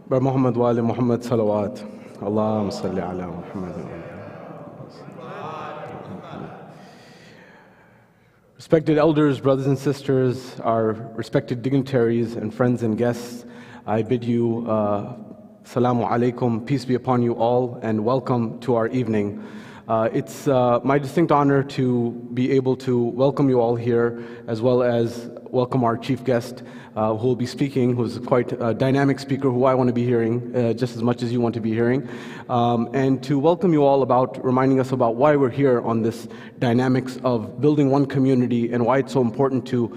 By Muhammad wa ali Muhammad salawat. Allahumma salli ala Muhammad. Respected elders, brothers and sisters, our respected dignitaries and friends and guests, I bid you Assalamu alaikum, peace be upon you all, and welcome to our evening. It's my distinct honor to be able to welcome you all here, as well as welcome our chief guest who will be speaking, who's quite a dynamic speaker who I want to be hearing just as much as you want to be hearing, and to welcome you all about reminding us about why we're here on this dynamics of building one community and why it's so important to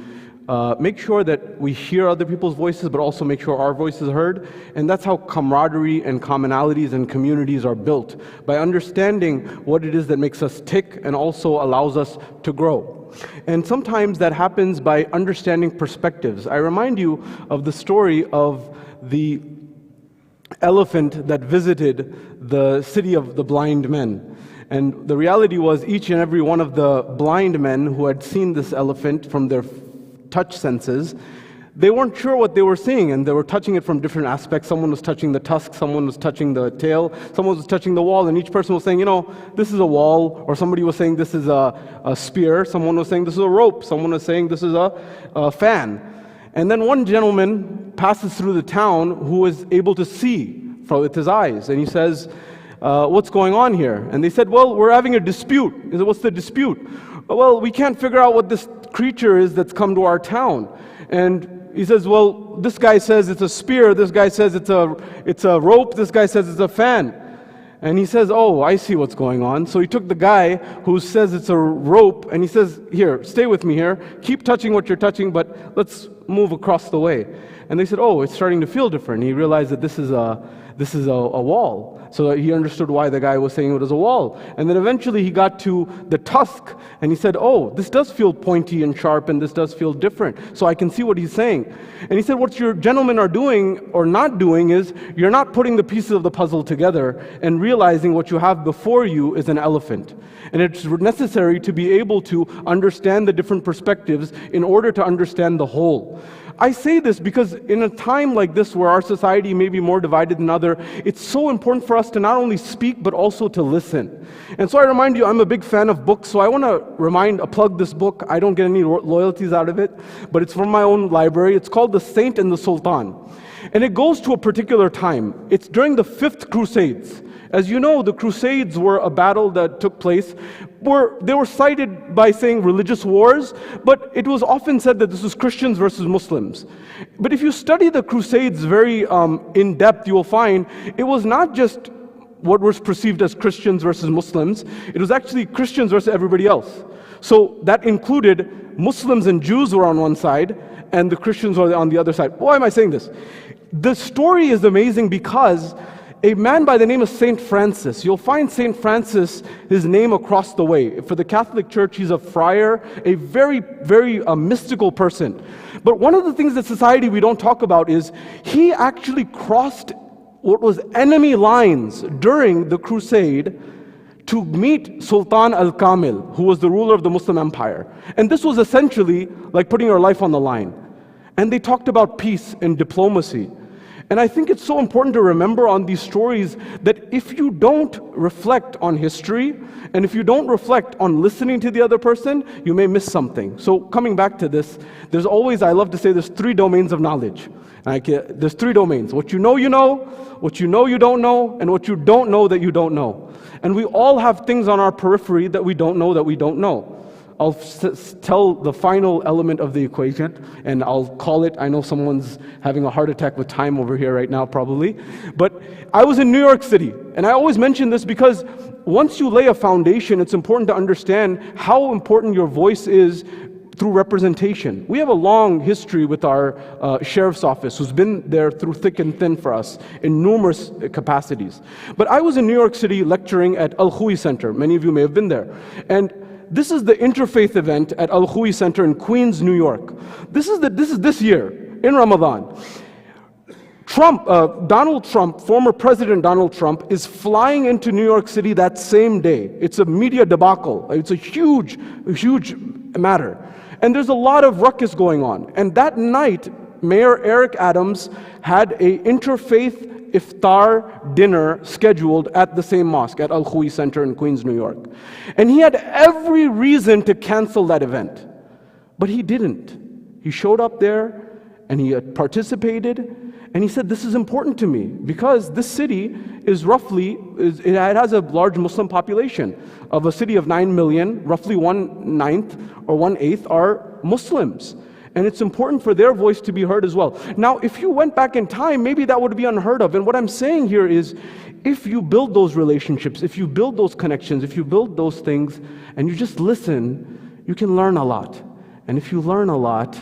make sure that we hear other people's voices, but also make sure our voice is heard. And that's how camaraderie and commonalities and communities are built, by understanding what it is that makes us tick and also allows us to grow. And sometimes that happens by understanding perspectives. I remind you of the story of the elephant that visited the city of the blind men. And the reality was, each and every one of the blind men who had seen this elephant from their touch senses, they weren't sure what they were seeing, and they were touching it from different aspects. Someone was touching the tusk, someone was touching the tail, someone was touching the wall, and each person was saying, you know, this is a wall, or somebody was saying this is a spear, someone was saying this is a rope, someone was saying this is a fan. And then one gentleman passes through the town who is able to see with his eyes, and he says, what's going on here? And they said, well, we're having a dispute. He said, what's the dispute? Well, we can't figure out what this creature is that's come to our town. And he says, well, this guy says it's a spear, this guy says it's a rope, this guy says it's a fan. And he says, oh, I see what's going on. So he took the guy who says it's a rope, and he says, here, stay with me here, keep touching what you're touching, but let's move across the way. And they said, oh, it's starting to feel different. He realized that this is a wall. So he understood why the guy was saying it was a wall. And then eventually he got to the tusk, and he said, oh, this does feel pointy and sharp, and this does feel different. So I can see what he's saying. And he said, what your gentlemen are doing or not doing is, you're not putting the pieces of the puzzle together and realizing what you have before you is an elephant. And it's necessary to be able to understand the different perspectives in order to understand the whole. I say this because in a time like this where our society may be more divided than other, it's so important for us to not only speak but also to listen. And so I remind you, I'm a big fan of books, so I want to plug this book. I don't get any loyalties out of it, but it's from my own library. It's called The Saint and the Sultan. And it goes to a particular time. It's during the 5th Crusades. As you know, the Crusades were a battle that took place where they were cited by saying religious wars, but it was often said that this was Christians versus Muslims. But if you study the Crusades very in depth, you will find it was not just what was perceived as Christians versus Muslims, it was actually Christians versus everybody else. So that included Muslims and Jews were on one side, and the Christians were on the other side. Why am I saying this? The story is amazing because a man by the name of Saint Francis, you'll find Saint Francis, his name across the way. For the Catholic Church, he's a friar, a very, very mystical person. But one of the things that society we don't talk about is he actually crossed what was enemy lines during the crusade to meet Sultan al-Kamil, who was the ruler of the Muslim Empire. And this was essentially like putting your life on the line. And they talked about peace and diplomacy. And I think it's so important to remember on these stories that if you don't reflect on history, and if you don't reflect on listening to the other person, you may miss something. So coming back to this, there's always, I love to say, there's 3 domains of knowledge. There's 3 domains. What you know you don't know, and what you don't know that you don't know. And we all have things on our periphery that we don't know that we don't know. I'll tell the final element of the equation, and I'll call it, I know someone's having a heart attack with time over here right now probably, but I was in New York City, and I always mention this because once you lay a foundation, it's important to understand how important your voice is through representation. We have a long history with our sheriff's office, who's been there through thick and thin for us in numerous capacities. But I was in New York City lecturing at al-Awwal Center. Many of you may have been there. And this is the interfaith event at al-Awwal Center in Queens, New York. This is this year, in Ramadan. Donald Trump, former President Donald Trump, is flying into New York City that same day. It's a media debacle. It's a huge matter. And there's a lot of ruckus going on. And that night, Mayor Eric Adams had an interfaith iftar dinner scheduled at the same mosque, at Al-Awwal Center in Queens, New York. And he had every reason to cancel that event, but he didn't. He showed up there and he participated, and he said, this is important to me because this city is it has a large Muslim population. Of a city of 9 million, roughly 1/9 or 1/8 are Muslims. And it's important for their voice to be heard as well. Now, if you went back in time, maybe that would be unheard of. And what I'm saying here is, if you build those relationships, if you build those connections, if you build those things, and you just listen, you can learn a lot. And if you learn a lot,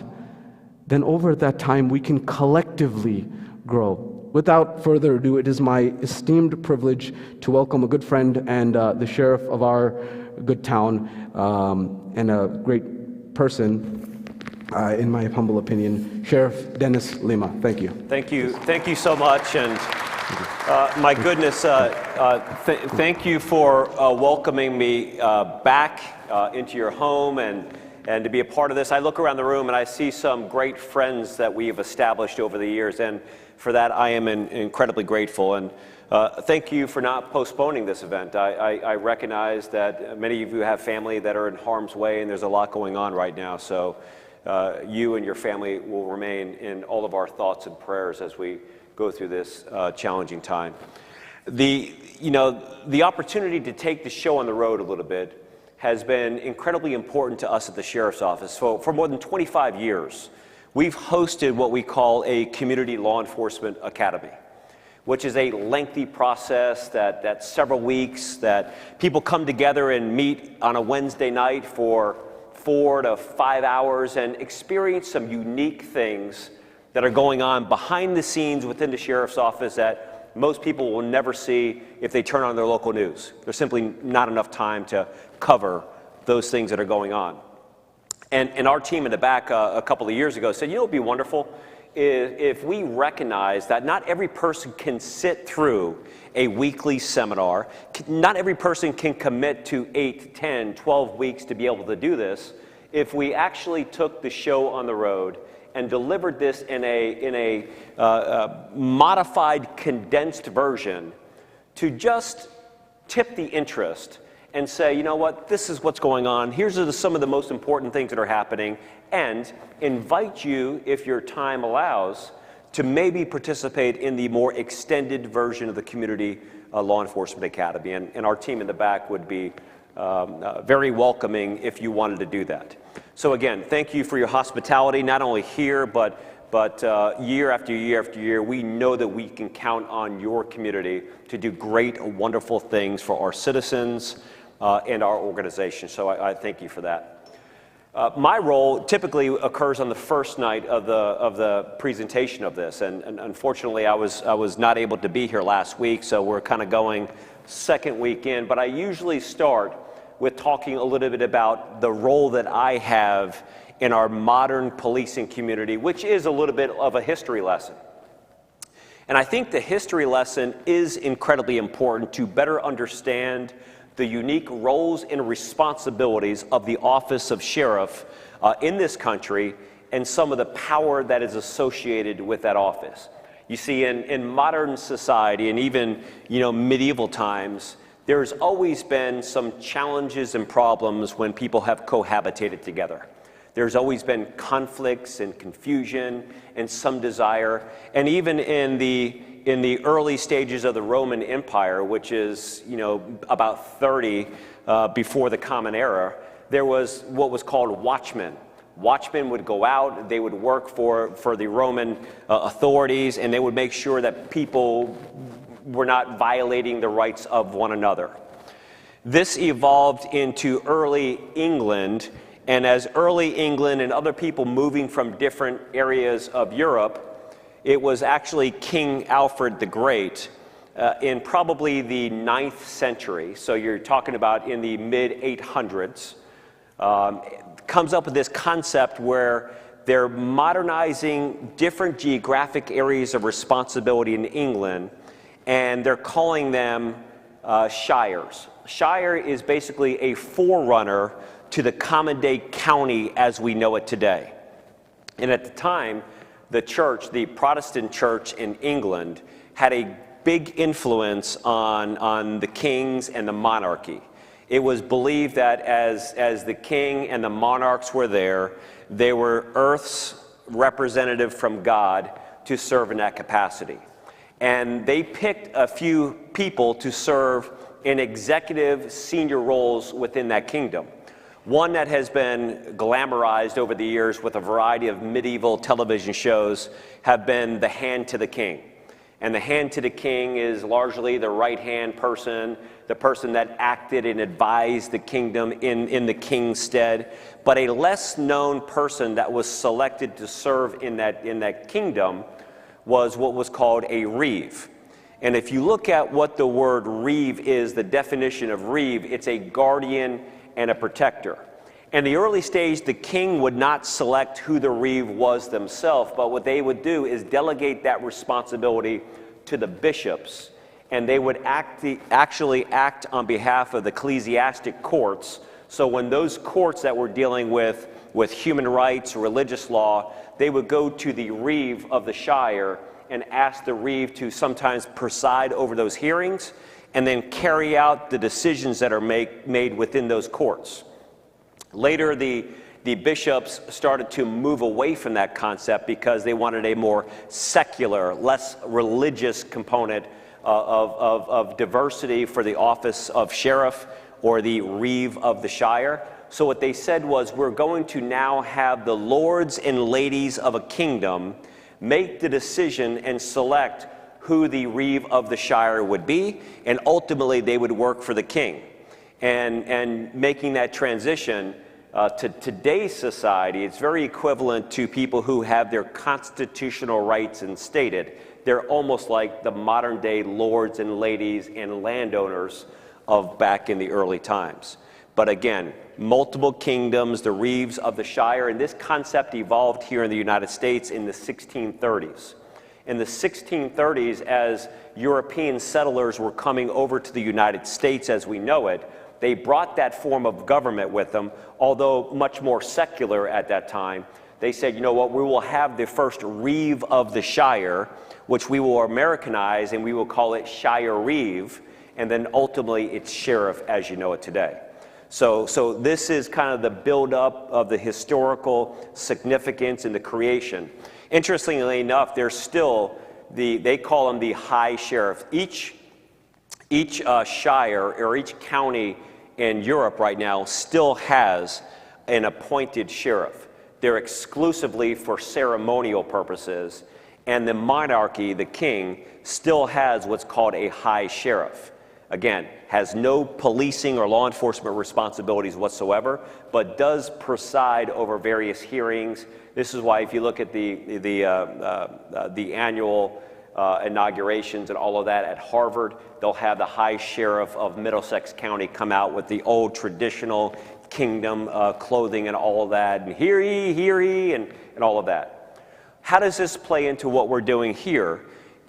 then over that time, we can collectively grow. Without further ado, it is my esteemed privilege to welcome a good friend and the sheriff of our good town, and a great person, in my humble opinion, Sheriff Dennis Lemma. Thank you. Thank you so much. And my goodness, thank you for welcoming me back into your home and to be a part of this. I look around the room and I see some great friends that we have established over the years, and for that I am incredibly grateful. And thank you for not postponing this event. I recognize that many of you have family that are in harm's way, and there's a lot going on right now. So you and your family will remain in all of our thoughts and prayers as we go through this challenging time. The opportunity to take the show on the road a little bit has been incredibly important to us at the Sheriff's Office. For more than 25 years, we've hosted what we call a Community Law Enforcement Academy, which is a lengthy process that's several weeks, that people come together and meet on a Wednesday night for 4 to 5 hours and experience some unique things that are going on behind the scenes within the Sheriff's Office that most people will never see if they turn on their local news. There's simply not enough time to cover those things that are going on. And our team in the back a couple of years ago said, you know what would be wonderful? If we recognize that not every person can sit through a weekly seminar, not every person can commit to 8, 10, 12 weeks to be able to do this, if we actually took the show on the road and delivered this in a modified, condensed version to just tip the interest and say, you know what, this is what's going on, here's some of the most important things that are happening, and invite you, if your time allows, to maybe participate in the more extended version of the Community Law Enforcement Academy. And our team in the back would be very welcoming if you wanted to do that. So again, thank you for your hospitality, not only here, but year after year after year. We know that we can count on your community to do great, wonderful things for our citizens and our organization. So I thank you for that. My role typically occurs on the first night of the presentation of this, and unfortunately I was not able to be here last week, so we're kind of going second week in. But I usually start with talking a little bit about the role that I have in our modern policing community, which is a little bit of a history lesson. And I think the history lesson is incredibly important to better understand the unique roles and responsibilities of the office of sheriff in this country, and some of the power that is associated with that office. You see, in modern society, and even medieval times, there's always been some challenges and problems when people have cohabitated together. There's always been conflicts and confusion and some desire. And even in the early stages of the Roman Empire, which is about 30 before the Common Era, there was what was called watchmen. Watchmen would go out, they would work for the Roman authorities, and they would make sure that people were not violating the rights of one another. This evolved into early England, and as early England and other people moving from different areas of Europe, it was actually King Alfred the Great in probably the 9th century, so you're talking about in the mid-800s, comes up with this concept where they're modernizing different geographic areas of responsibility in England, and they're calling them shires. Shire is basically a forerunner to the common day county as we know it today. And at the time, the church, the Protestant church in England, had a big influence on the kings and the monarchy. It was believed that as the king and the monarchs were there, they were Earth's representative from God to serve in that capacity. And they picked a few people to serve in executive senior roles within that kingdom. One that has been glamorized over the years with a variety of medieval television shows have been the hand to the king. And the hand to the king is largely the right-hand person, the person that acted and advised the kingdom in the king's stead. But a less-known person that was selected to serve in that kingdom was what was called a reeve. And if you look at what the word reeve is, the definition of reeve, it's a guardian and a protector. In the early stage, the king would not select who the reeve was themselves, but what they would do is delegate that responsibility to the bishops, and they would actually act on behalf of the ecclesiastic courts. So when those courts that were dealing with human rights, religious law, they would go to the reeve of the shire and ask the reeve to sometimes preside over those hearings and then carry out the decisions that are made within those courts. Later, the bishops started to move away from that concept because they wanted a more secular, less religious component of diversity for the office of sheriff or the reeve of the shire. So what they said was, we're going to now have the lords and ladies of a kingdom make the decision and select who the reeve of the shire would be, and ultimately they would work for the king. And making that transition to today's society, it's very equivalent to people who have their constitutional rights instated. They're almost like the modern day lords and ladies and landowners of back in the early times. But again, multiple kingdoms, the reeves of the shire, and this concept evolved here in the United States in the 1630s. In the 1630s, as European settlers were coming over to the United States as we know it, they brought that form of government with them, although much more secular at that time. They said, you know what, we will have the first reeve of the shire, which we will Americanize, and we will call it shire reeve, and then ultimately it's sheriff as you know it today. So this is kind of the buildup of the historical significance and the creation. Interestingly enough, there's still they call him the high sheriff. Each shire or each county in Europe right now still has an appointed sheriff. They're exclusively for ceremonial purposes, and the monarchy, the king, still has what's called a high sheriff. Again, has no policing or law enforcement responsibilities whatsoever, but does preside over various hearings. This is why if you look at the annual inaugurations and all of that at Harvard, they'll have the high sheriff of Middlesex County come out with the old traditional kingdom clothing and all of that, and hear ye, and all of that. How does this play into what we're doing here?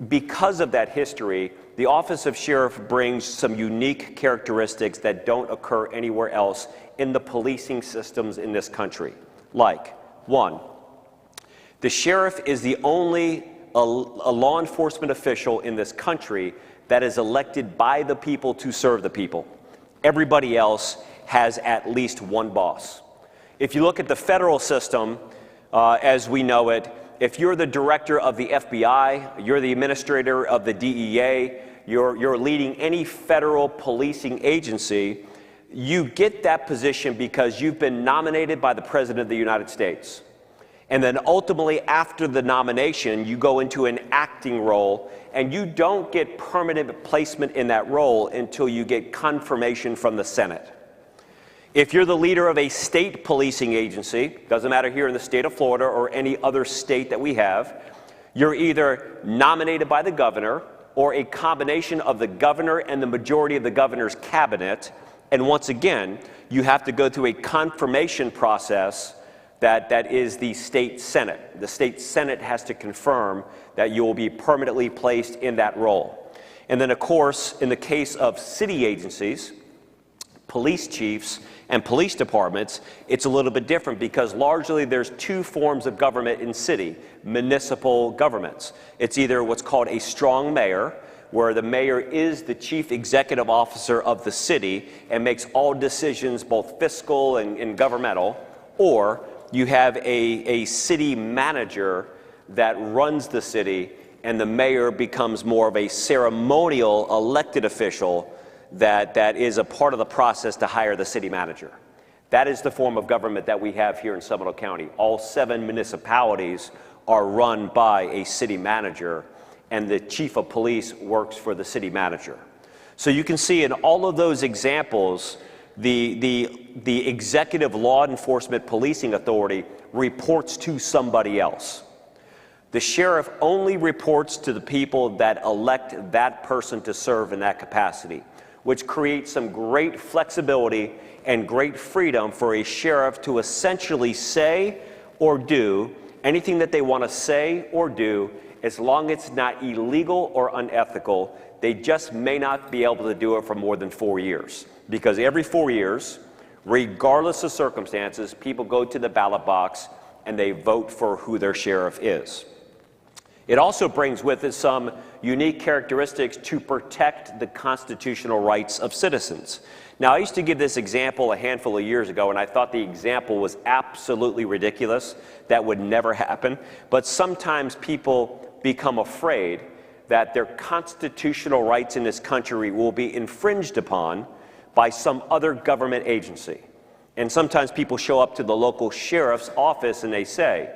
Because of that history, the office of sheriff brings some unique characteristics that don't occur anywhere else in the policing systems in this country. Like, one, the sheriff is the only a law enforcement official in this country that is elected by the people to serve the people. Everybody else has at least one boss. If you look at the federal system, as we know it, if you're the director of the FBI, you're the administrator of the DEA, you're leading any federal policing agency, you get that position because you've been nominated by the President of the United States. And then ultimately, after the nomination, you go into an acting role, and you don't get permanent placement in that role until you get confirmation from the Senate. If you're the leader of a state policing agency, doesn't matter here in the state of Florida or any other state that we have, you're either nominated by the governor or a combination of the governor and the majority of the governor's cabinet. And once again, you have to go through a confirmation process that is the state senate. The state senate has to confirm that you will be permanently placed in that role. And then, of course, in the case of city agencies, police chiefs and police departments, it's a little bit different because largely there's two forms of government in municipal governments. It's either what's called a strong mayor, where the mayor is the chief executive officer of the city and makes all decisions, both fiscal and governmental, or you have a city manager that runs the city, and the mayor becomes more of a ceremonial elected official that is a part of the process to hire the city manager. That is the form of government that we have here in Seminole County. All 7 municipalities are run by a city manager, and the chief of police works for the city manager. So you can see in all of those examples, the executive law enforcement policing authority reports to somebody else. The sheriff only reports to the people that elect that person to serve in that capacity, which creates some great flexibility and great freedom for a sheriff to essentially say or do anything that they want to say or do, as long as it's not illegal or unethical. They just may not be able to do it for more than 4 years. Because every 4 years, regardless of circumstances, people go to the ballot box and they vote for who their sheriff is. It also brings with it some unique characteristics to protect the constitutional rights of citizens. Now, I used to give this example a handful of years ago, and I thought the example was absolutely ridiculous. That would never happen. But sometimes people become afraid that their constitutional rights in this country will be infringed upon by some other government agency. And sometimes people show up to the local sheriff's office and they say,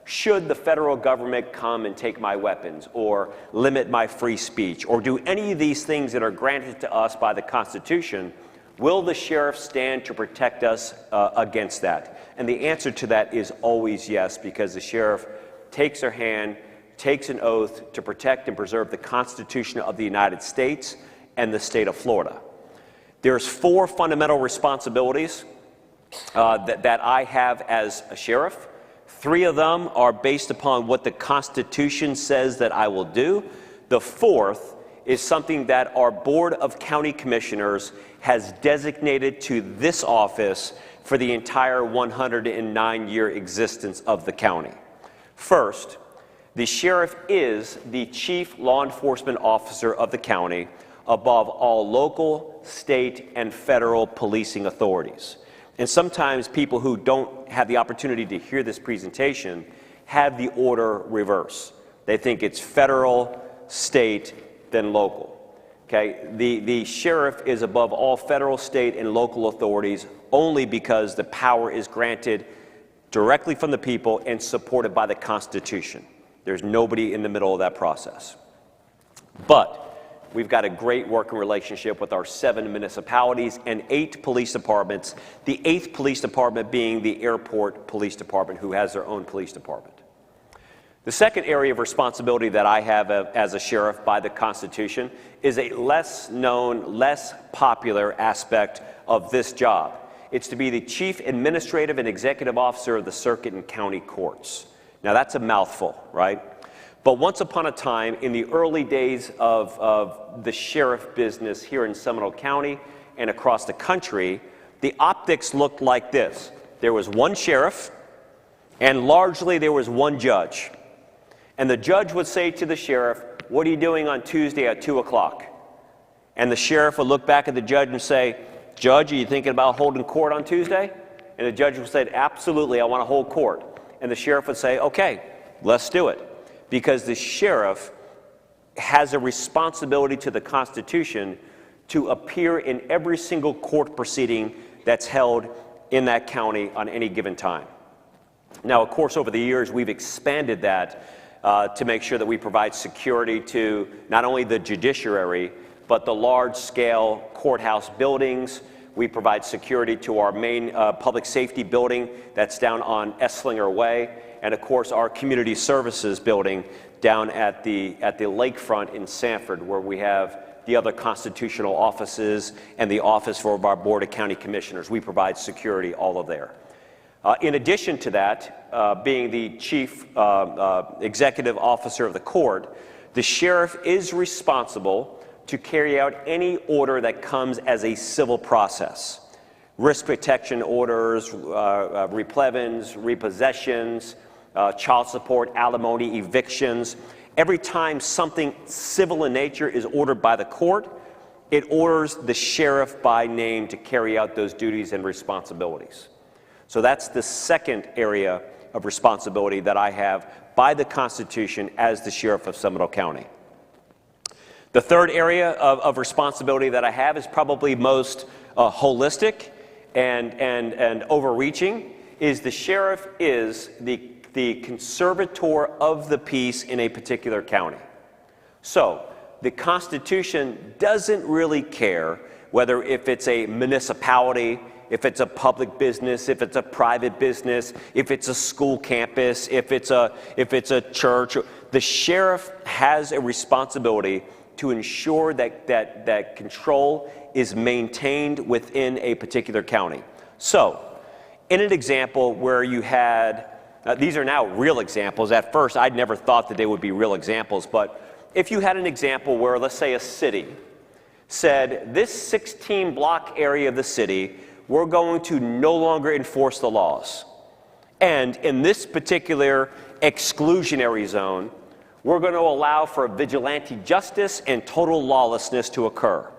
should the federal government come and take my weapons or limit my free speech or do any of these things that are granted to us by the Constitution, will the sheriff stand to protect us against that? And the answer to that is always yes, because the sheriff takes their hand, takes an oath to protect and preserve the Constitution of the United States and the state of Florida. There's 4 fundamental responsibilities that I have as a sheriff. 3 of them are based upon what the Constitution says that I will do. The 4th is something that our Board of County Commissioners has designated to this office for the entire 109-year existence of the county. First, the sheriff is the chief law enforcement officer of the county above all local, state, and federal policing authorities. And sometimes people who don't have the opportunity to hear this presentation have the order reverse. They think it's federal, state, then local. Okay? The sheriff is above all federal, state, and local authorities only because the power is granted directly from the people and supported by the Constitution. There's nobody in the middle of that process. But we've got a great working relationship with our 7 municipalities and 8 police departments, the 8th police department being the airport police department, who has their own police department. The second area of responsibility that I have as a sheriff by the Constitution is a less known, less popular aspect of this job. It's to be the chief administrative and executive officer of the circuit and county courts. Now that's a mouthful, right? But once upon a time, in the early days of the sheriff business here in Seminole County and across the country, the optics looked like this. There was one sheriff, and largely there was one judge. And the judge would say to the sheriff, "What are you doing on Tuesday at 2 o'clock?" And the sheriff would look back at the judge and say, "Judge, are you thinking about holding court on Tuesday?" And the judge would say, "Absolutely, I want to hold court." And the sheriff would say, "Okay, let's do it." Because the sheriff has a responsibility to the Constitution to appear in every single court proceeding that's held in that county on any given time. Now, of course, over the years, we've expanded that to make sure that we provide security to not only the judiciary, but the large-scale courthouse buildings. We provide security to our main public safety building that's down on Esslinger Way, and of course our community services building down at the lakefront in Sanford, where we have the other constitutional offices and the office for our Board of County Commissioners. We provide security all of there. In addition to that, being the chief executive officer of the court, the sheriff is responsible to carry out any order that comes as a civil process. Risk protection orders, replevins, repossessions, child support, alimony, evictions, Every time something civil in nature is ordered by the court, it orders the sheriff by name to carry out those duties and responsibilities. So that's the second area of responsibility that I have by the Constitution as the sheriff of Seminole County. The third area of responsibility that I have is probably most holistic and overreaching, is the sheriff is the conservator of the peace in a particular county. So the Constitution doesn't really care whether if it's a municipality, if it's a public business, if it's a private business, if it's a school campus, if it's a church. The sheriff has a responsibility to ensure that control is maintained within a particular county. So, in an example where you had, these are now real examples. At first, I'd never thought that they would be real examples, but if you had an example where, let's say, a city said, this 16-block area of the city, we're going to no longer enforce the laws. And in this particular exclusionary zone, we're going to allow for vigilante justice and total lawlessness to occur.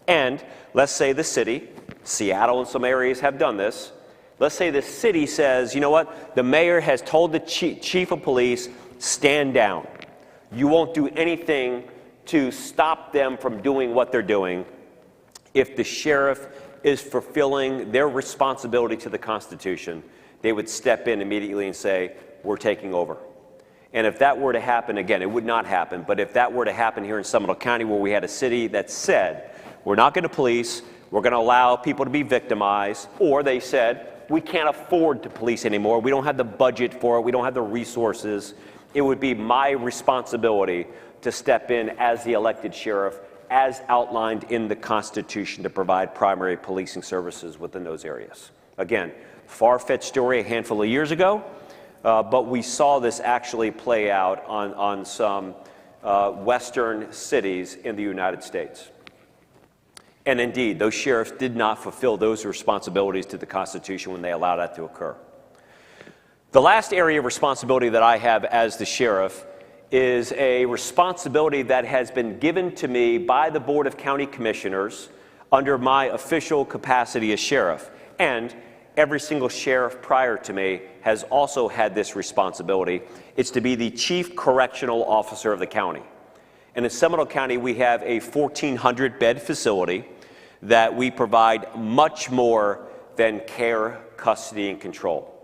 And let's say the city, Seattle and some areas have done this, let's say the city says, you know what, the mayor has told the chief of police, stand down. You won't do anything to stop them from doing what they're doing. If the sheriff is fulfilling their responsibility to the Constitution, they would step in immediately and say, we're taking over. And if that were to happen, again, it would not happen, but if that were to happen here in Seminole County where we had a city that said, we're not going to police, we're going to allow people to be victimized, or they said, we can't afford to police anymore, we don't have the budget for it, we don't have the resources, it would be my responsibility to step in as the elected sheriff as outlined in the Constitution to provide primary policing services within those areas. Again, far-fetched story a handful of years ago, but we saw this actually play out on some western cities in the United States. And indeed, those sheriffs did not fulfill those responsibilities to the Constitution when they allowed that to occur. The last area of responsibility that I have as the sheriff is a responsibility that has been given to me by the Board of County Commissioners under my official capacity as sheriff. And every single sheriff prior to me has also had this responsibility. It's to be the chief correctional officer of the county. And in Seminole County, we have a 1,400-bed facility that we provide much more than care, custody, and control.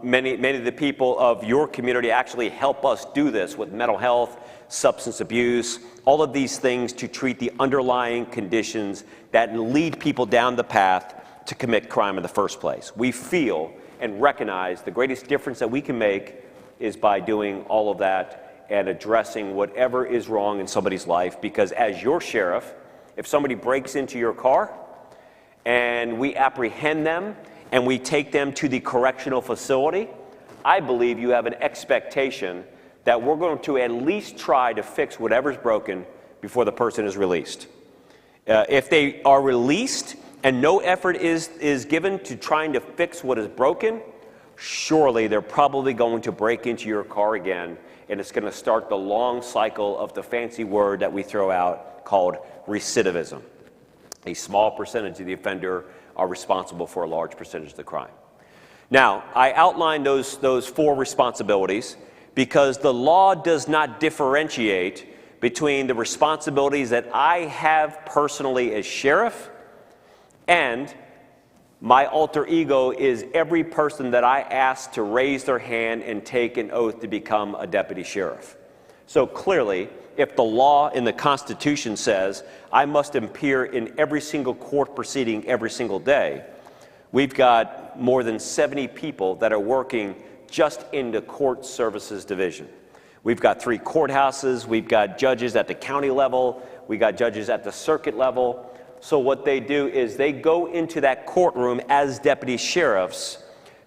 Many of the people of your community actually help us do this with mental health, substance abuse, all of these things to treat the underlying conditions that lead people down the path to commit crime in the first place. We feel and recognize the greatest difference that we can make is by doing all of that and addressing whatever is wrong in somebody's life, because as your sheriff, if somebody breaks into your car and we apprehend them and we take them to the correctional facility, I believe you have an expectation that we're going to at least try to fix whatever's broken before the person is released. If they are released and no effort is given to trying to fix what is broken, surely they're probably going to break into your car again, and it's going to start the long cycle of the fancy word that we throw out called recidivism. A small percentage of the offender are responsible for a large percentage of the crime. Now, I outlined those four responsibilities because the law does not differentiate between the responsibilities that I have personally as sheriff and my alter ego is every person that I ask to raise their hand and take an oath to become a deputy sheriff. So clearly, if the law in the Constitution says I must appear in every single court proceeding every single day, we've got more than 70 people that are working just in the court services division. We've got 3 courthouses, we've got judges at the county level, we got judges at the circuit level. So what they do is they go into that courtroom as deputy sheriffs,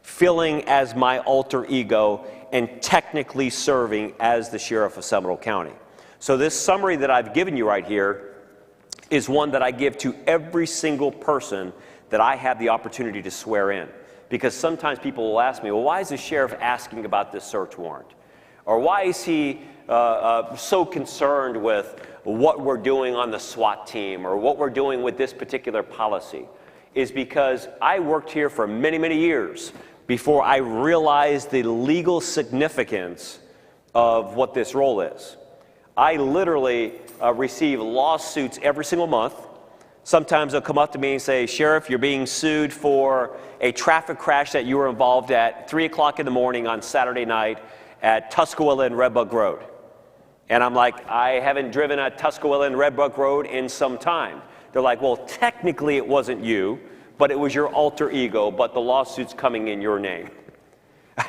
filling as my alter ego and technically serving as the sheriff of Seminole County. So this summary that I've given you right here is one that I give to every single person that I have the opportunity to swear in. Because sometimes people will ask me, well, why is the sheriff asking about this search warrant? Or why is he so concerned with what we're doing on the SWAT team or what we're doing with this particular policy is because I worked here for many, many years before I realized the legal significance of what this role is. I literally receive lawsuits every single month. Sometimes they'll come up to me and say, Sheriff, you're being sued for a traffic crash that you were involved at 3 o'clock in the morning on Saturday night at Tuscaloosa and Red Bug Road. And I'm like, I haven't driven at Tuscaloosa and Red Bug Road in some time. They're like, well, technically it wasn't you, but it was your alter ego, but the lawsuit's coming in your name.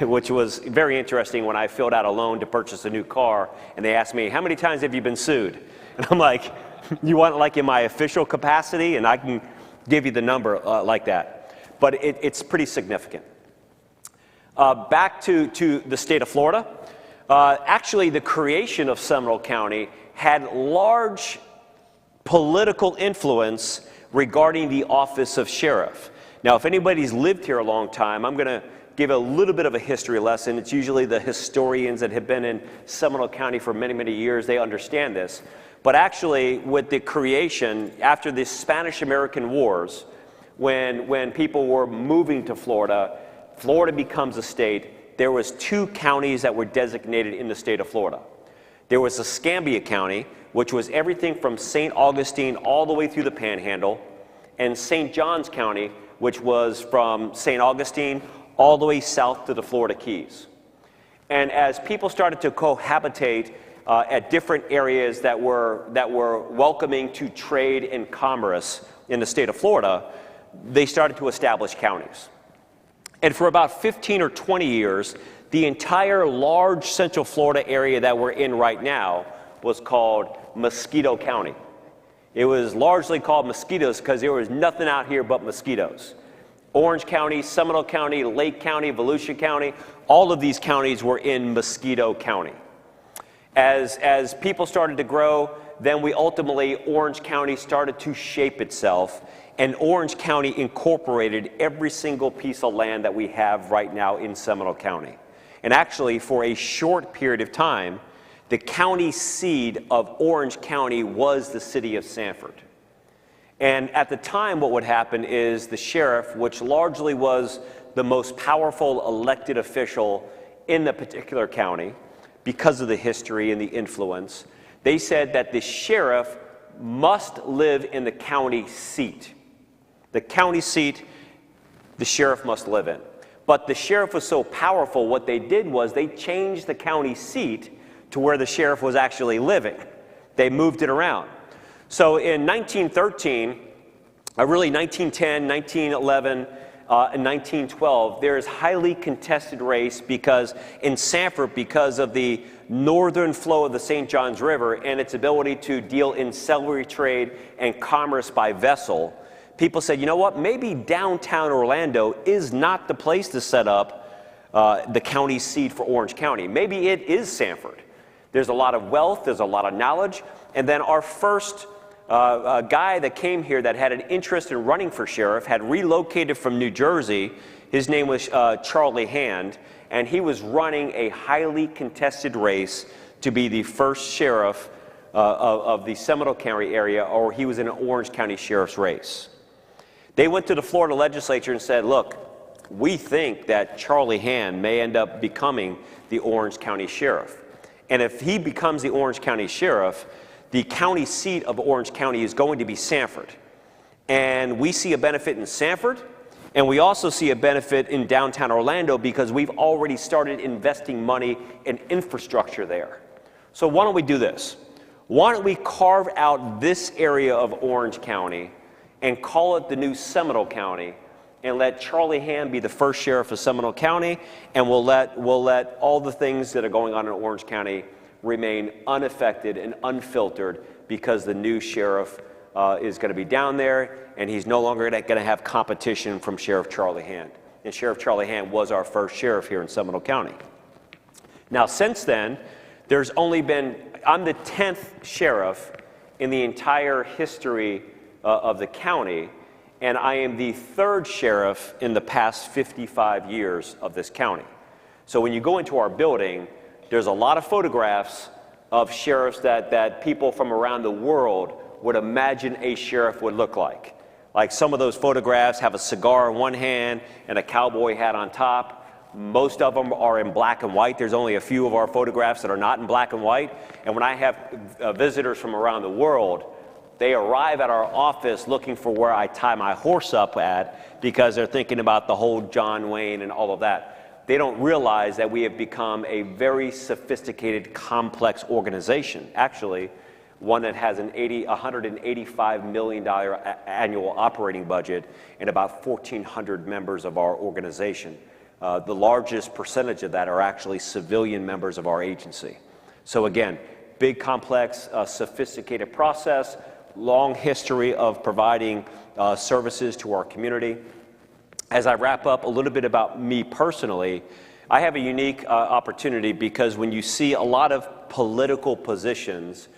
Which was very interesting when I filled out a loan to purchase a new car, and they asked me, how many times have you been sued? And I'm like, you want it like in my official capacity? And I can give you the number like that. But it's pretty significant. Back to the state of Florida. Actually, the creation of Seminole County had large political influence regarding the office of sheriff. Now, if anybody's lived here a long time, I'm going to give a little bit of a history lesson. It's usually the historians that have been in Seminole County for many, many years. They understand this. But actually, with the creation, after the Spanish-American Wars, when people were moving to Florida, Florida becomes a state. There was 2 counties that were designated in the state of Florida. There was Escambia County, which was everything from St. Augustine all the way through the Panhandle, and St. Johns County, which was from St. Augustine all the way south to the Florida Keys. And as people started to cohabitate at different areas that were welcoming to trade and commerce in the state of Florida, they started to establish counties. And for about 15 or 20 years, the entire large Central Florida area that we're in right now was called Mosquito County. It was largely called mosquitoes because there was nothing out here but mosquitoes. Orange County, Seminole County, Lake County, Volusia County, all of these counties were in Mosquito County. As people started to grow, then Orange County started to shape itself, and Orange County incorporated every single piece of land that we have right now in Seminole County. And actually, for a short period of time, the county seat of Orange County was the city of Sanford. And at the time, what would happen is the sheriff, which largely was the most powerful elected official in the particular county, because of the history and the influence, they said that the sheriff must live in the county seat. The county seat, the sheriff must live in. But the sheriff was so powerful, what they did was they changed the county seat to where the sheriff was actually living. They moved it around. So in 1913, really 1910, 1911, and 1912, there is highly contested race because in Sanford, because of the northern flow of the St. Johns River and its ability to deal in celery trade and commerce by vessel, people said, you know what, maybe downtown Orlando is not the place to set up the county seat for Orange County. Maybe it is Sanford. There's a lot of wealth, there's a lot of knowledge, and then our first guy that came here that had an interest in running for sheriff had relocated from New Jersey. His name was Charlie Hand, and he was running a highly contested race to be the first sheriff of the Seminole County area, or he was in an Orange County sheriff's race. They went to the Florida legislature and said, look, we think that Charlie Hand may end up becoming the Orange County sheriff. And if he becomes the Orange County sheriff, the county seat of Orange County is going to be Sanford. And we see a benefit in Sanford, and we also see a benefit in downtown Orlando because we've already started investing money in infrastructure there. So why don't we do this? Why don't we carve out this area of Orange County and call it the new Seminole County, and let Charlie Hand be the first sheriff of Seminole County, and we'll let all the things that are going on in Orange County remain unaffected and unfiltered because the new sheriff is going to be down there, and he's no longer going to have competition from Sheriff Charlie Hand. And Sheriff Charlie Hand was our first sheriff here in Seminole County. Now, since then, there's only been, I'm the 10th sheriff in the entire history of the county, and I am the 3rd sheriff in the past 55 years of this county. So when you go into our building, there's a lot of photographs of sheriffs that people from around the world would imagine a sheriff would look like. Like some of those photographs have a cigar in one hand and a cowboy hat on top. Most of them are in black and white. There's only a few of our photographs that are not in black and white. And when I have visitors from around the world, they arrive at our office looking for where I tie my horse up at because they're thinking about the whole John Wayne and all of that. They don't realize that we have become a very sophisticated, complex organization. Actually, one that has an $185 million annual operating budget and about 1,400 members of our organization. The largest percentage of that are actually civilian members of our agency. So again, big, complex, sophisticated process, long history of providing services to our community. As I wrap up, a little bit about me personally, I have a unique opportunity because when you see a lot of political positions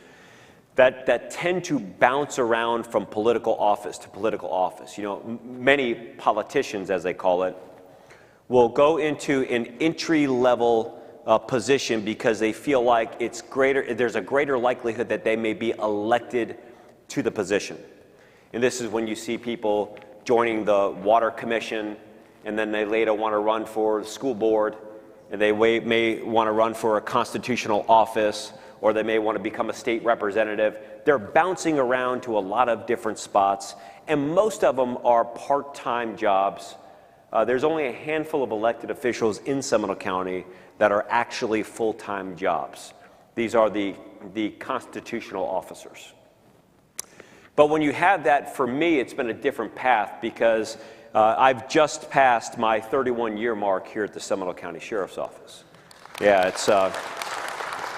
that tend to bounce around from political office to political office. You know, many politicians, as they call it, will go into an entry-level position because they feel like there's a greater likelihood that they may be elected to the position. And this is when you see people joining the Water Commission, and then they later want to run for the school board, and they may want to run for a constitutional office, or they may want to become a state representative. They're bouncing around to a lot of different spots, and most of them are part-time jobs. There's only a handful of elected officials in Seminole County that are actually full-time jobs. These are the constitutional officers. But when you have that, for me, it's been a different path because I've just passed my 31-year mark here at the Seminole County Sheriff's Office. Yeah, it's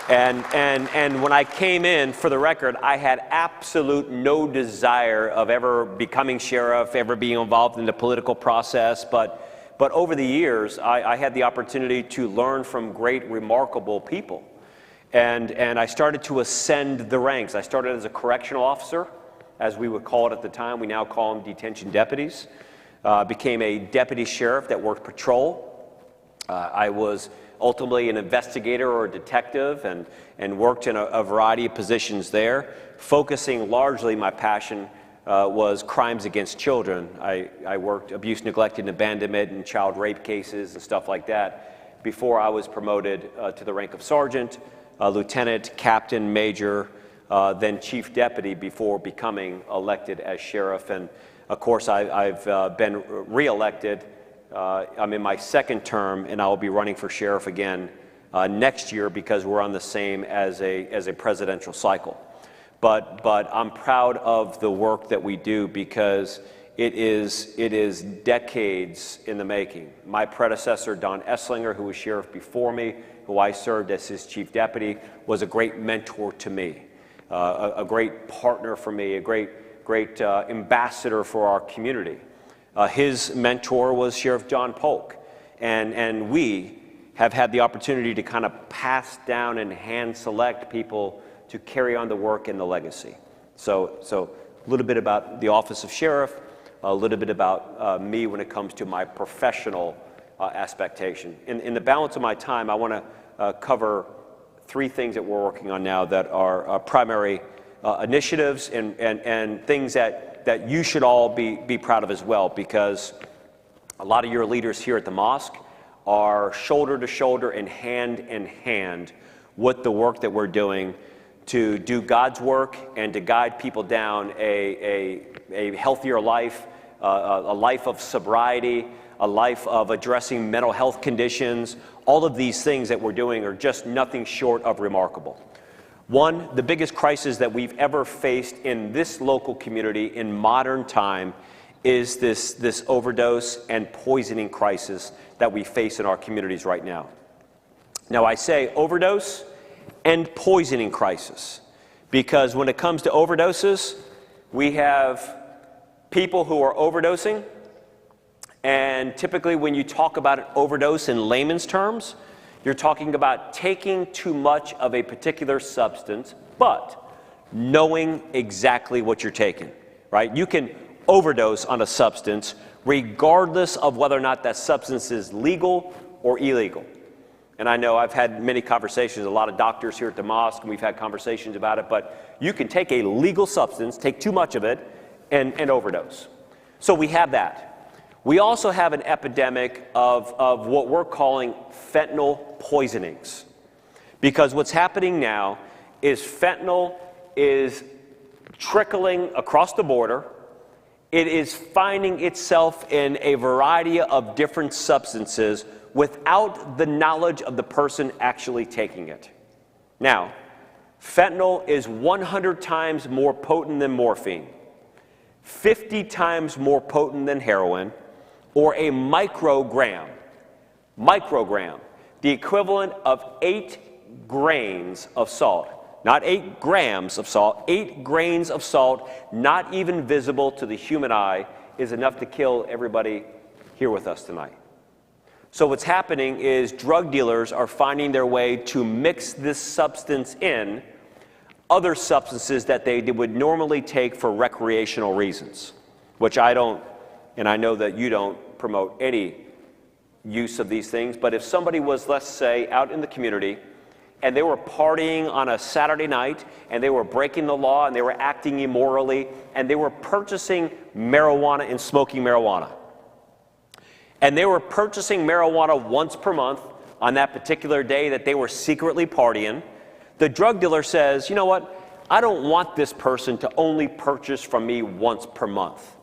and when I came in, for the record, I had absolute no desire of ever becoming sheriff, ever being involved in the political process. But over the years, I had the opportunity to learn from great, remarkable people. And I started to ascend the ranks. I started as a correctional officer, as we would call it at the time. We now call them detention deputies. Became a deputy sheriff that worked patrol. I was ultimately an investigator or a detective and worked in a variety of positions there, focusing largely my passion was crimes against children. I worked abuse, neglect, and abandonment and child rape cases and stuff like that before I was promoted to the rank of sergeant, lieutenant, captain, major, then chief deputy before becoming elected as sheriff. And of course, I've been re-elected. I'm in my second term, and I will be running for sheriff again next year because we're on the same as a presidential cycle. But I'm proud of the work that we do because it is decades in the making. My predecessor, Don Esslinger, who was sheriff before me, who I served as his chief deputy, was a great mentor to me, a great partner for me, a great ambassador for our community. His mentor was Sheriff John Polk, and we have had the opportunity to kind of pass down and hand select people to carry on the work and the legacy. So a little bit about the office of sheriff, a little bit about me when it comes to my professional aspectation. In the balance of my time, I want to cover three things that we're working on now that are primary initiatives and things that you should all be proud of as well, because a lot of your leaders here at the mosque are shoulder to shoulder and hand in hand with the work that we're doing to do God's work and to guide people down a healthier life, a life of sobriety, a life of addressing mental health conditions. All of these things that we're doing are just nothing short of remarkable. One, the biggest crisis that we've ever faced in this local community in modern time is this overdose and poisoning crisis that we face in our communities right now. Now, I say overdose and poisoning crisis because when it comes to overdoses, we have people who are overdosing, and typically when you talk about an overdose in layman's terms, you're talking about taking too much of a particular substance, but knowing exactly what you're taking, right? You can overdose on a substance regardless of whether or not that substance is legal or illegal. And I know I've had many conversations, a lot of doctors here at the mosque, and we've had conversations about it, but you can take a legal substance, take too much of it, and overdose. So we have that. We also have an epidemic of what we're calling fentanyl poisonings. Because what's happening now is fentanyl is trickling across the border. It is finding itself in a variety of different substances without the knowledge of the person actually taking it. Now, fentanyl is 100 times more potent than morphine, 50 times more potent than heroin, or a microgram, the equivalent of 8 grains of salt. Not 8 grams of salt, 8 grains of salt, not even visible to the human eye, is enough to kill everybody here with us tonight. So what's happening is drug dealers are finding their way to mix this substance in other substances that they would normally take for recreational reasons, which I don't, and I know that you don't promote any use of these things, but if somebody was, let's say, out in the community and they were partying on a Saturday night and they were breaking the law and they were acting immorally and they were purchasing marijuana and smoking marijuana, and they were purchasing marijuana once per month on that particular day that they were secretly partying, the drug dealer says, you know what, I don't want this person to only purchase from me once per month.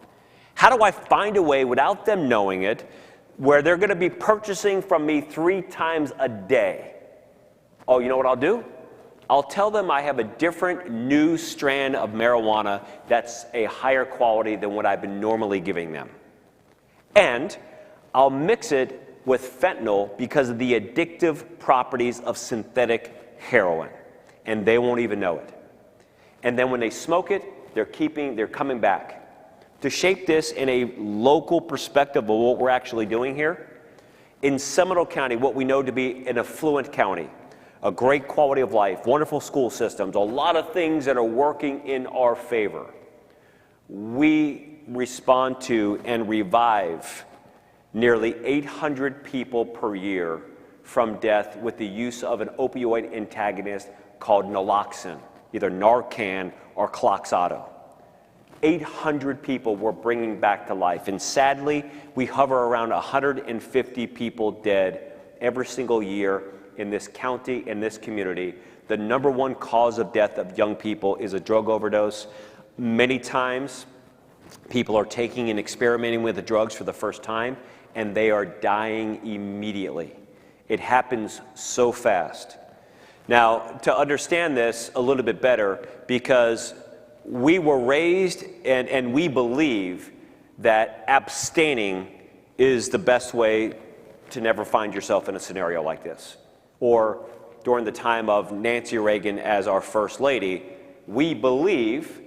How do I find a way without them knowing it where they're going to be purchasing from me 3 times a day? Oh, you know what I'll do? I'll tell them I have a different new strand of marijuana that's a higher quality than what I've been normally giving them. And I'll mix it with fentanyl because of the addictive properties of synthetic heroin, and they won't even know it. And then when they smoke it, they're coming back. To shape this in a local perspective of what we're actually doing here, in Seminole County, what we know to be an affluent county, a great quality of life, wonderful school systems, a lot of things that are working in our favor, we respond to and revive nearly 800 people per year from death with the use of an opioid antagonist called naloxone, either Narcan or Cloxato. 800 people we're bringing back to life, and sadly, we hover around 150 people dead every single year in this county, in this community. The #1 cause of death of young people is a drug overdose. Many times, people are taking and experimenting with the drugs for the first time, and they are dying immediately. It happens so fast. Now, to understand this a little bit better, because we were raised and we believe that abstaining is the best way to never find yourself in a scenario like this. Or during the time of Nancy Reagan as our First Lady, we believe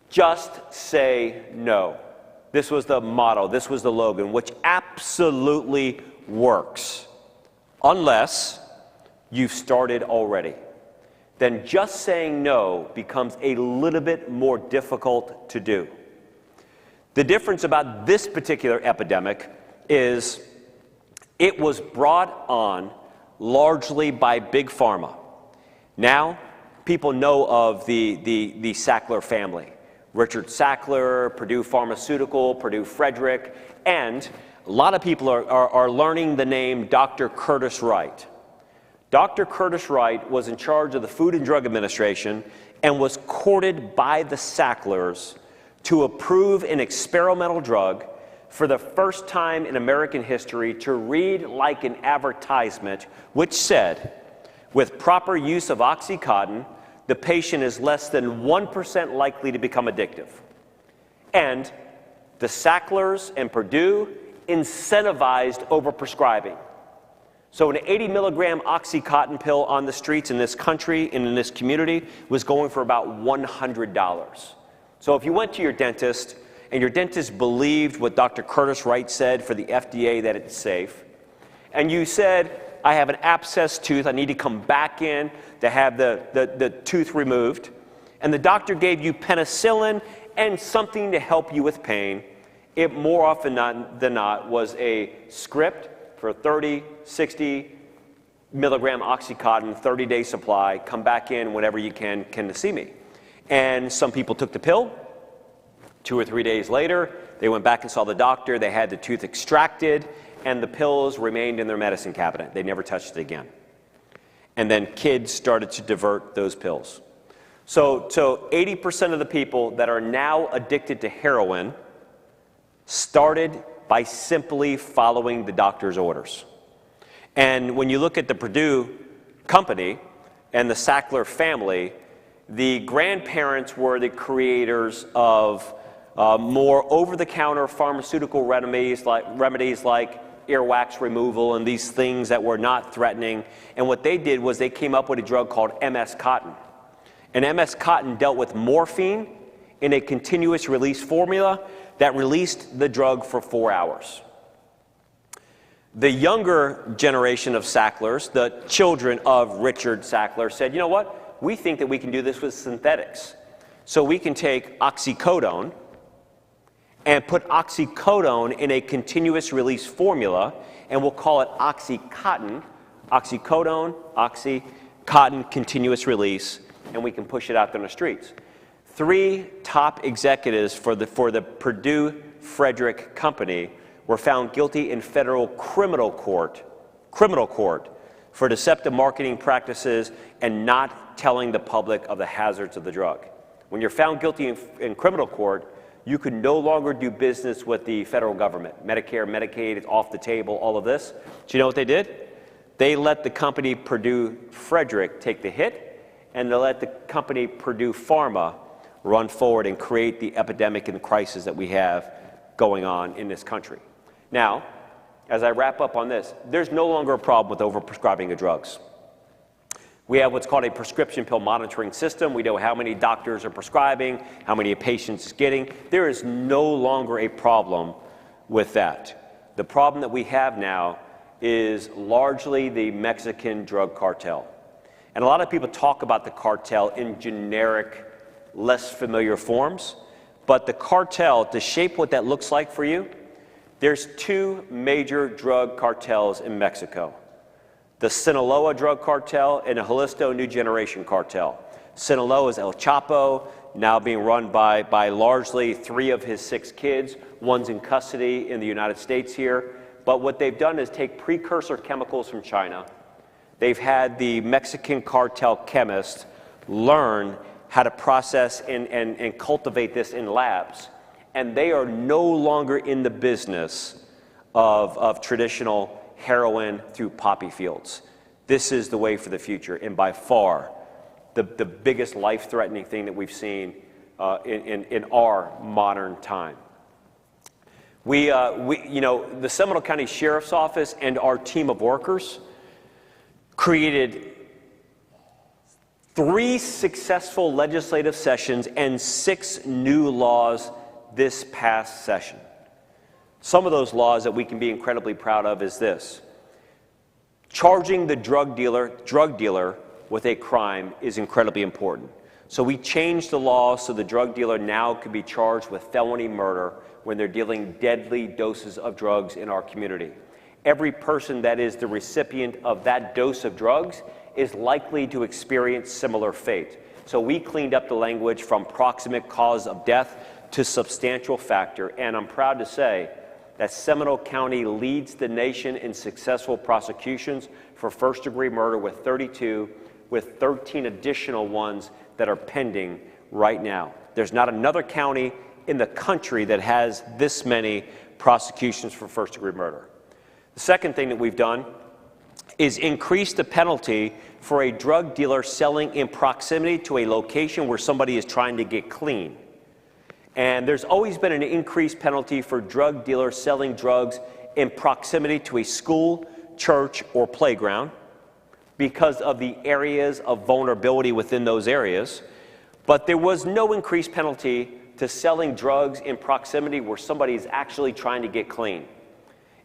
just say no. This was the motto, this was the slogan, which absolutely works, unless you've started already. Then just saying no becomes a little bit more difficult to do. The difference about this particular epidemic is it was brought on largely by Big Pharma. Now, people know of the Sackler family. Richard Sackler, Purdue Pharmaceutical, Purdue Frederick, and a lot of people are learning the name Dr. Curtis Wright. Dr. Curtis Wright was in charge of the Food and Drug Administration and was courted by the Sacklers to approve an experimental drug for the first time in American history to read like an advertisement, which said, with proper use of OxyContin, the patient is less than 1% likely to become addictive. And the Sacklers and Purdue incentivized overprescribing. So an 80 milligram OxyContin pill on the streets in this country and in this community was going for about $100. So if you went to your dentist and your dentist believed what Dr. Curtis Wright said for the FDA that it's safe, and you said, I have an abscess tooth, I need to come back in to have the tooth removed, and the doctor gave you penicillin and something to help you with pain, it more often than not was a script for 30, 60, milligram Oxycontin, 30-day supply, come back in whenever you can to see me. And some people took the pill. 2 or 3 days later, they went back and saw the doctor. They had the tooth extracted, and the pills remained in their medicine cabinet. They never touched it again. And then kids started to divert those pills. So 80% of the people that are now addicted to heroin started by simply following the doctor's orders. And when you look at the Purdue company and the Sackler family, the grandparents were the creators of more over-the-counter pharmaceutical remedies like earwax removal and these things that were not threatening. And what they did was they came up with a drug called MS-Cotton. And MS-Cotton dealt with morphine in a continuous release formula that released the drug for 4 hours. The younger generation of Sacklers, the children of Richard Sackler, said, you know what? We think that we can do this with synthetics. So we can take oxycodone and put oxycodone in a continuous release formula, and we'll call it Oxycontin. Oxycodone, Oxycontin, continuous release, and we can push it out on the streets. 3 top executives for the Purdue Frederick Company were found guilty in federal criminal court for deceptive marketing practices and not telling the public of the hazards of the drug. When you're found guilty in criminal court, you can no longer do business with the federal government. Medicare, Medicaid is off the table, all of this. Do you know what they did? They let the company Purdue Frederick take the hit, and they let the company Purdue Pharma run forward and create the epidemic and crisis that we have going on in this country. Now, as I wrap up on this, there's no longer a problem with overprescribing of drugs. We have what's called a prescription pill monitoring system. We know how many doctors are prescribing, how many patients are getting. There is no longer a problem with that. The problem that we have now is largely the Mexican drug cartel. And a lot of people talk about the cartel in generic, less familiar forms. But the cartel, to shape what that looks like for you, there's 2 major drug cartels in Mexico. The Sinaloa drug cartel and the Jalisco New Generation cartel. Sinaloa is El Chapo, now being run by largely 3 of his 6 kids. One's in custody in the United States here. But what they've done is take precursor chemicals from China. They've had the Mexican cartel chemists learn how to process and cultivate this in labs. And they are no longer in the business of traditional heroin through poppy fields. This is the way for the future, and by far the biggest life-threatening thing that we've seen in our modern time. The Seminole County Sheriff's Office and our team of workers created 3 successful legislative sessions and 6 new laws this past session. Some of those laws that we can be incredibly proud of is this. Charging the drug dealer with a crime is incredibly important. So we changed the law so the drug dealer now could be charged with felony murder when they're dealing deadly doses of drugs in our community. Every person that is the recipient of that dose of drugs is likely to experience similar fate. So we cleaned up the language from proximate cause of death to substantial factor, and I'm proud to say that Seminole County leads the nation in successful prosecutions for first-degree murder with 32, with 13 additional ones that are pending right now. There's not another county in the country that has this many prosecutions for first-degree murder. The second thing that we've done is increase the penalty for a drug dealer selling in proximity to a location where somebody is trying to get clean. And there's always been an increased penalty for drug dealers selling drugs in proximity to a school, church, or playground because of the areas of vulnerability within those areas. But there was no increased penalty to selling drugs in proximity where somebody is actually trying to get clean.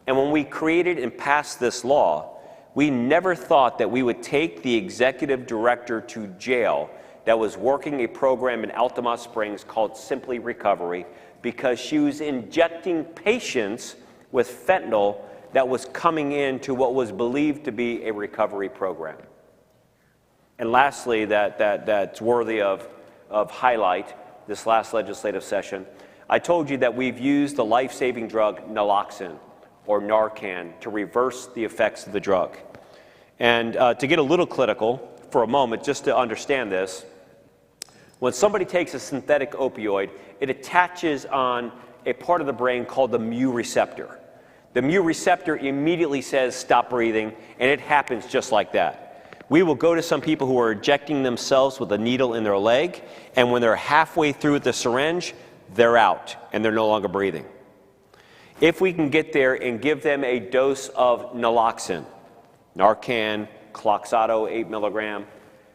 And when we created and passed this law, we never thought that we would take the executive director to jail that was working a program in Altamont Springs called Simply Recovery because she was injecting patients with fentanyl that was coming into what was believed to be a recovery program. And lastly, that's worthy of highlight, this last legislative session, I told you that we've used the life-saving drug naloxone, or Narcan, to reverse the effects of the drug. And to get a little clinical for a moment, just to understand this, when somebody takes a synthetic opioid, it attaches on a part of the brain called the mu receptor. The mu receptor immediately says, stop breathing, and it happens just like that. We will go to some people who are injecting themselves with a needle in their leg, and when they're halfway through with the syringe, they're out, and they're no longer breathing. If we can get there and give them a dose of naloxone, Narcan, Cloxato, 8 milligram,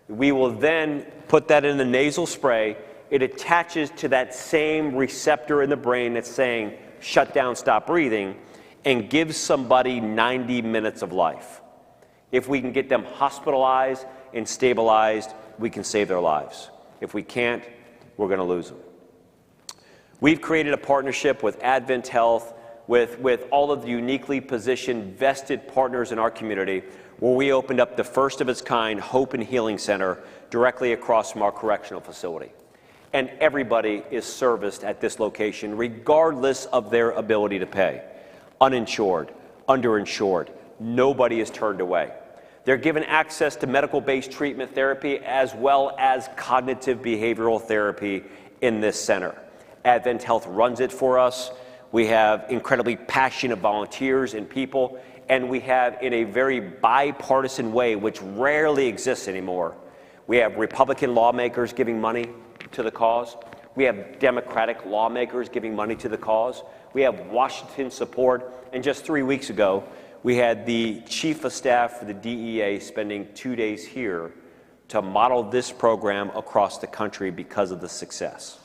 we will then put that in the nasal spray. It attaches to that same receptor in the brain that's saying, shut down, stop breathing, and gives somebody 90 minutes of life. If we can get them hospitalized and stabilized, we can save their lives. If we can't, we're going to lose them. We've created a partnership with Advent Health, with all of the uniquely positioned, vested partners in our community, where we opened up the first of its kind Hope and Healing Center directly across from our correctional facility. And everybody is serviced at this location, regardless of their ability to pay. Uninsured, underinsured, nobody is turned away. They're given access to medical-based treatment therapy as well as cognitive behavioral therapy in this center. Advent Health runs it for us. We have incredibly passionate volunteers and people, and we have, in a very bipartisan way, which rarely exists anymore, we have Republican lawmakers giving money to the cause. We have Democratic lawmakers giving money to the cause. We have Washington support. And just 3 weeks ago, we had the Chief of Staff for the DEA spending 2 days here to model this program across the country because of the success.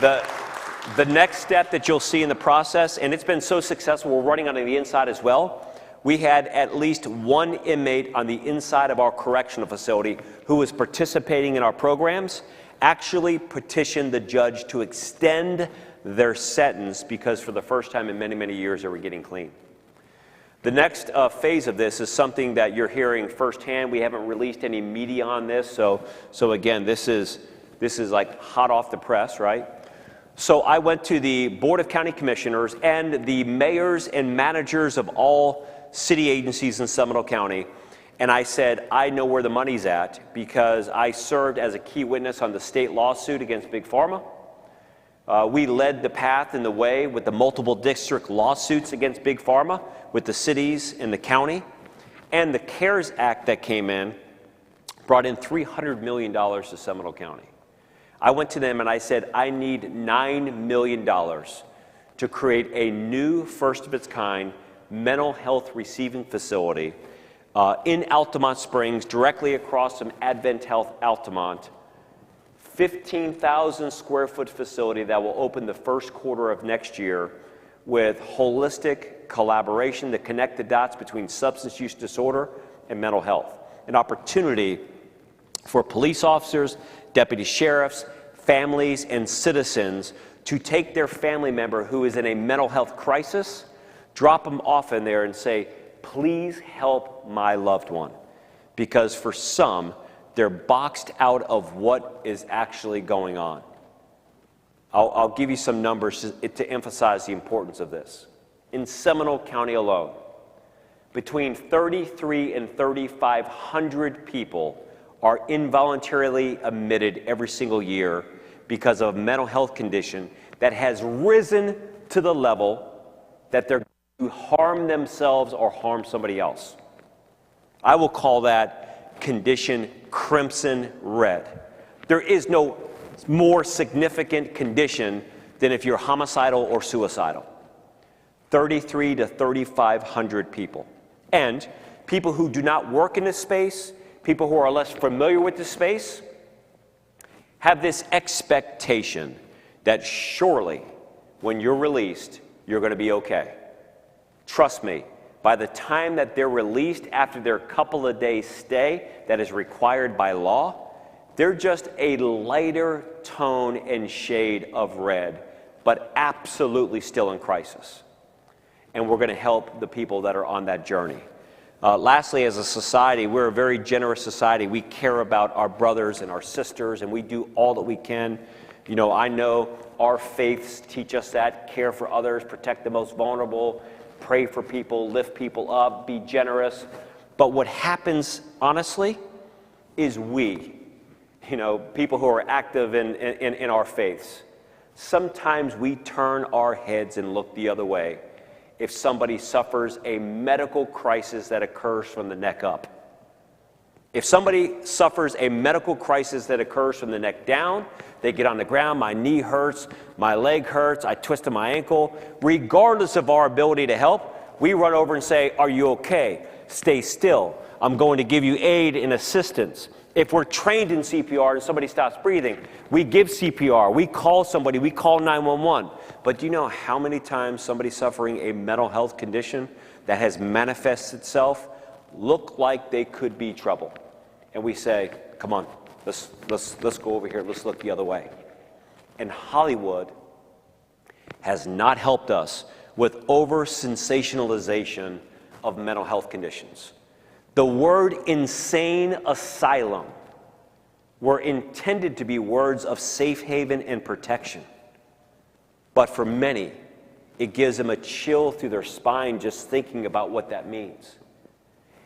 The next step that you'll see in the process, and it's been so successful, we're running on the inside as well. We had at least one inmate on the inside of our correctional facility who was participating in our programs, actually petitioned the judge to extend their sentence because for the first time in many, many years they were getting clean. The next phase of this is something that you're hearing firsthand. We haven't released any media on this, so again, this is like hot off the press, right? So I went to the Board of County Commissioners and the mayors and managers of all city agencies in Seminole County, and I said, I know where the money's at because I served as a key witness on the state lawsuit against Big Pharma. We led the path and the way with the multiple district lawsuits against Big Pharma with the cities and the county, and the CARES Act that came in brought in $300 million to Seminole County. I went to them and I said, I need $9 million to create a new, first of its kind, mental health receiving facility in Altamont Springs, directly across from Advent Health Altamont. 15,000 square foot facility that will open the first quarter of next year with holistic collaboration to connect the dots between substance use disorder and mental health. An opportunity for police officers, deputy sheriffs, families, and citizens to take their family member who is in a mental health crisis, drop them off in there and say, please help my loved one. Because for some, they're boxed out of what is actually going on. I'll give you some numbers to emphasize the importance of this. In Seminole County alone, between 3,300 and 3,500 people are involuntarily admitted every single year because of a mental health condition that has risen to the level that they're going to harm themselves or harm somebody else. I will call that condition crimson red. There is no more significant condition than if you're homicidal or suicidal. 3,300 to 3,500 people. And people who do not work in this space, people who are less familiar with this space, have this expectation that surely when you're released, you're going to be okay. Trust me, by the time that they're released after their couple of days stay that is required by law, they're just a lighter tone and shade of red but absolutely still in crisis. And we're going to help the people that are on that journey. Lastly, as a society, we're a very generous society. We care about our brothers and our sisters, and we do all that we can. You know, I know our faiths teach us that: care for others, protect the most vulnerable, pray for people, lift people up, be generous. But what happens, honestly, is we, you know, people who are active in our faiths, sometimes we turn our heads and look the other way if somebody suffers a medical crisis that occurs from the neck up. If somebody suffers a medical crisis that occurs from the neck down, they get on the ground, my knee hurts, my leg hurts, I twisted my ankle. Regardless of our ability to help, we run over and say, "Are you okay? Stay still. I'm going to give you aid and assistance." If we're trained in CPR and somebody stops breathing, we give CPR, we call somebody, we call 911. But do you know how many times somebody suffering a mental health condition that has manifested itself look like they could be trouble? And we say, "Come on, let's go over here, let's look the other way." And Hollywood has not helped us with over-sensationalization of mental health conditions. The word insane asylum were intended to be words of safe haven and protection. But for many, it gives them a chill through their spine just thinking about what that means.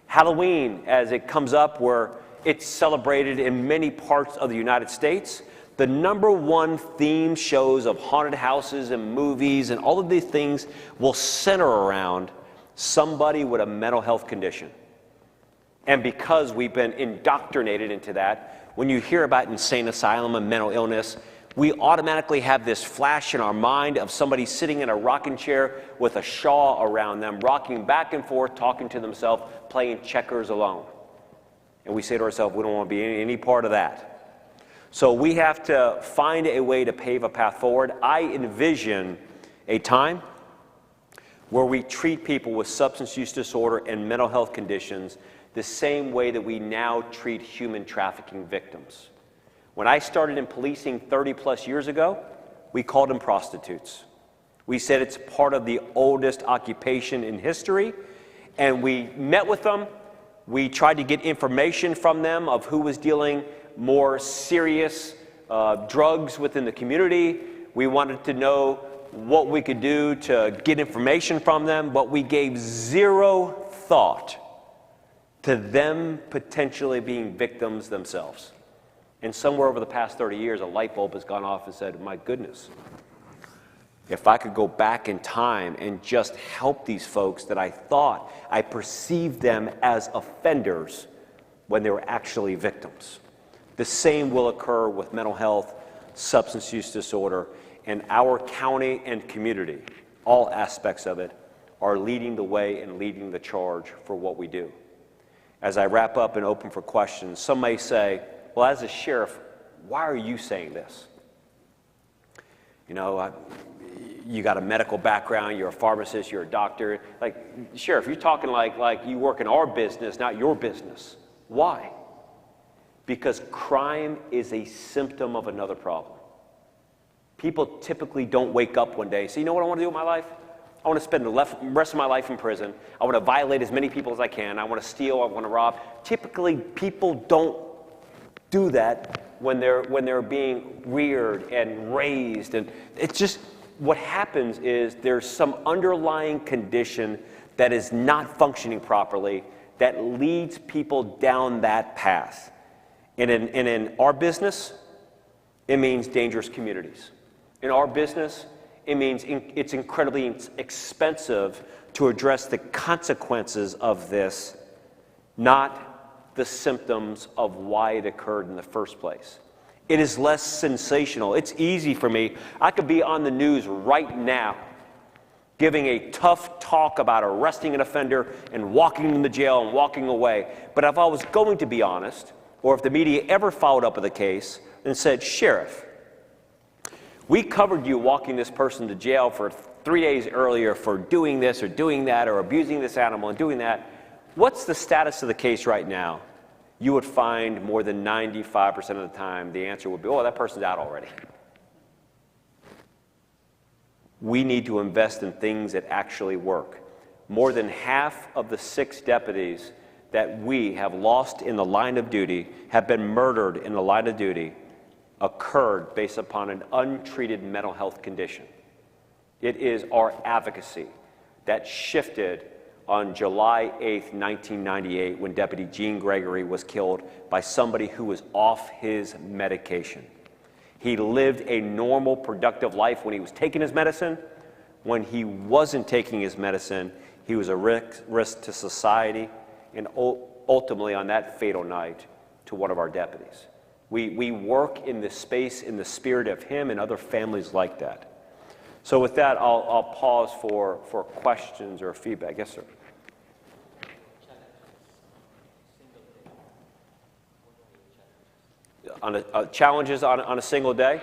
Halloween, as it comes up, where it's celebrated in many parts of the United States, the #1 theme shows of haunted houses and movies and all of these things will center around somebody with a mental health condition. And because we've been indoctrinated into that, when you hear about insane asylum and mental illness, we automatically have this flash in our mind of somebody sitting in a rocking chair with a shawl around them, rocking back and forth, talking to themselves, playing checkers alone. And we say to ourselves, we don't want to be any part of that. So we have to find a way to pave a path forward. I envision a time where we treat people with substance use disorder and mental health conditions the same way that we now treat human trafficking victims. When I started in policing 30 plus years ago, we called them prostitutes. We said it's part of the oldest occupation in history, and we met with them. We tried to get information from them of who was dealing more serious drugs within the community. We wanted to know what we could do to get information from them, but we gave zero thought to them potentially being victims themselves. And somewhere over the past 30 years, a light bulb has gone off and said, my goodness, if I could go back in time and just help these folks that I thought I perceived them as offenders when they were actually victims. The same will occur with mental health, substance use disorder, and our county and community, all aspects of it, are leading the way and leading the charge for what we do. As I wrap up and open for questions, some may say, well, as a sheriff, why are you saying this? You know, you got a medical background, you're a pharmacist, you're a doctor. Like, Sheriff, you're talking like you work in our business, not your business. Why? Because crime is a symptom of another problem. People typically don't wake up one day and say, you know what I want to do with my life? I want to spend the rest of my life in prison. I want to violate as many people as I can. I want to steal. I want to rob. Typically, people don't do that when they're being reared and raised. And it's just what happens is there's some underlying condition that is not functioning properly that leads people down that path. And in our business, it means dangerous communities. In our business, it means it's incredibly expensive to address the consequences of this, not the symptoms of why it occurred in the first place. It is less sensational. It's easy for me. I could be on the news right now giving a tough talk about arresting an offender and walking him to jail and walking away. But if I was going to be honest, or if the media ever followed up with a case and said, Sheriff, we covered you walking this person to jail for 3 days earlier for doing this or doing that or abusing this animal and doing that. What's the status of the case right now? You would find more than 95% of the time the answer would be, oh, that person's out already. We need to invest in things that actually work. More than half of the 6 deputies that we have lost in the line of duty, have been murdered in the line of duty, occurred based upon an untreated mental health condition. It is our advocacy that shifted on July 8th, 1998, when Deputy Gene Gregory was killed by somebody who was off his medication. He lived a normal, productive life when he was taking his medicine. When he wasn't taking his medicine, he was a risk to society, and ultimately on that fatal night, to one of our deputies. We work in this space in the spirit of him and other families like that. So with that, I'll pause for questions or feedback. Yes, sir. Challenges on a single day?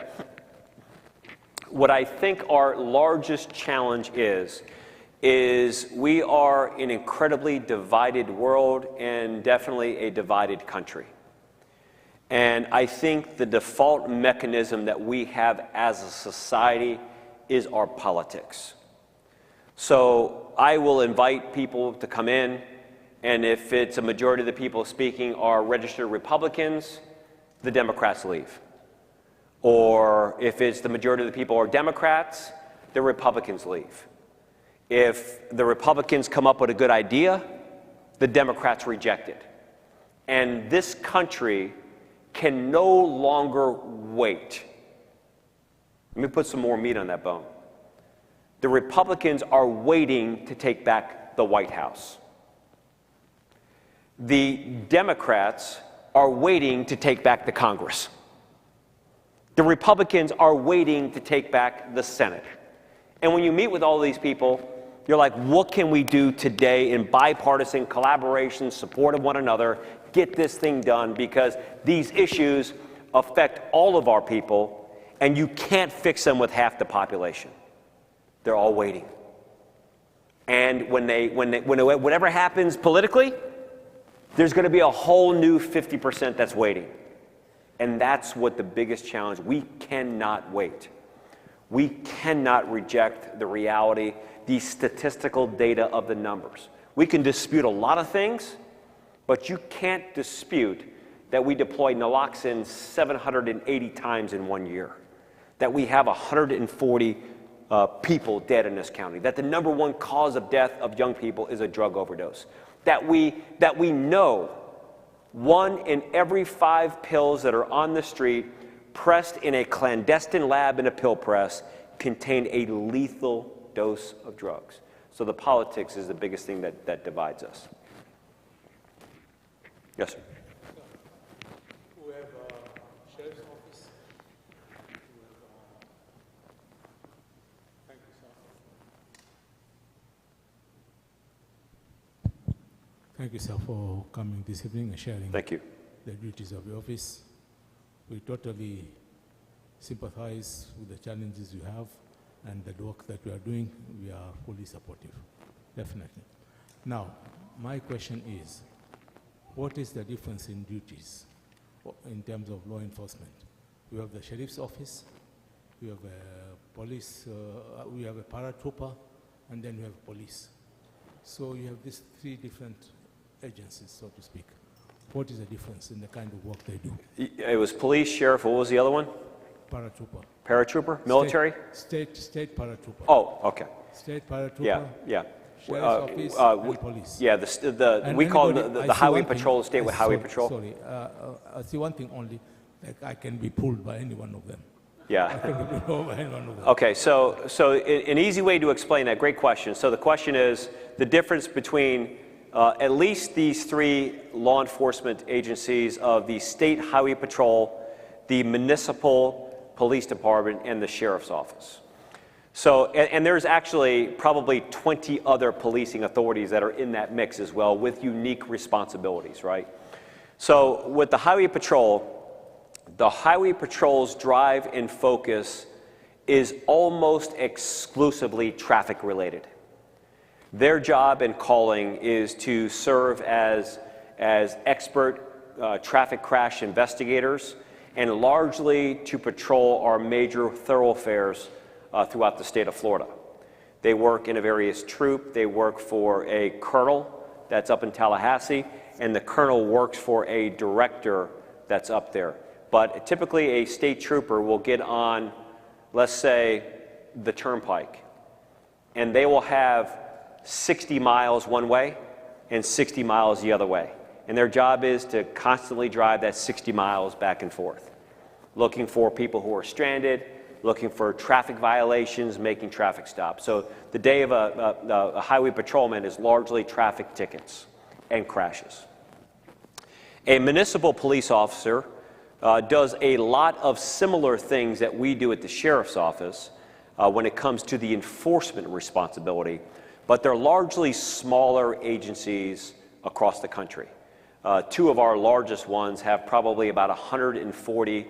What I think our largest challenge is we are an incredibly divided world and definitely a divided country. And I think the default mechanism that we have as a society is our politics. So I will invite people to come in, and if it's a majority of the people speaking are registered Republicans, the Democrats leave. Or if it's the majority of the people are Democrats, the Republicans leave. If the Republicans come up with a good idea, the Democrats reject it. And this country can no longer wait. Let me put some more meat on that bone. The Republicans are waiting to take back the White House. The Democrats are waiting to take back the Congress. The Republicans are waiting to take back the Senate. And when you meet with all these people, you're like, what can we do today in bipartisan collaboration, support of one another, get this thing done, because these issues affect all of our people, and you can't fix them with half the population. They're all waiting. And whatever happens politically, there's going to be a whole new 50% that's waiting. And that's what the biggest challenge. We cannot wait. We cannot reject the reality, the statistical data of the numbers. We can dispute a lot of things, but you can't dispute that we deployed naloxone 780 times in 1 year, that we have 140 people dead in this county, that the #1 cause of death of young people is a drug overdose, that we know 1 in every 5 pills that are on the street pressed in a clandestine lab in a pill press contain a lethal dose of drugs. So the politics is the biggest thing that divides us. Yes, sir. We have Sheriff's Office. Thank you, sir. Thank you, sir, for coming this evening and sharing Thank you. the duties of the office. We totally sympathize with the challenges you have and the work that you are doing. We are fully supportive, definitely. Now, my question is, what is the difference in duties in terms of law enforcement? We have the Sheriff's Office, we have a police, we have a paratrooper, and then we have police. So you have these 3 different agencies, so to speak. What is the difference in the kind of work they do? It was police, sheriff, what was the other one? Paratrooper. Paratrooper? Military? State paratrooper. Oh, okay. State paratrooper. Yeah. Sheriff's Office and police. Yeah, we call the highway patrol, the statewide highway sorry, patrol. Sorry, I see one thing only, like I can be pulled by any one of them. Yeah. I can be pulled by any one of them. Okay, so an easy way to explain that, great question. So the question is the difference between at least these 3 law enforcement agencies of the State Highway Patrol, the Municipal Police Department, and the Sheriff's Office. So, and there's actually probably 20 other policing authorities that are in that mix as well with unique responsibilities, right? So with the Highway Patrol's drive and focus is almost exclusively traffic related. Their job and calling is to serve as expert traffic crash investigators and largely to patrol our major thoroughfares throughout the state of Florida. They work in a various troop. They work for a colonel that's up in Tallahassee, and the colonel works for a director that's up there. But typically a state trooper will get on, let's say, the turnpike, and they will have 60 miles one way and 60 miles the other way. And their job is to constantly drive that 60 miles back and forth, looking for people who are stranded, looking for traffic violations, making traffic stops. So the day of a highway patrolman is largely traffic tickets and crashes. A municipal police officer does a lot of similar things that we do at the sheriff's office when it comes to the enforcement responsibility, but they're largely smaller agencies across the country. Two of our largest ones have probably about 140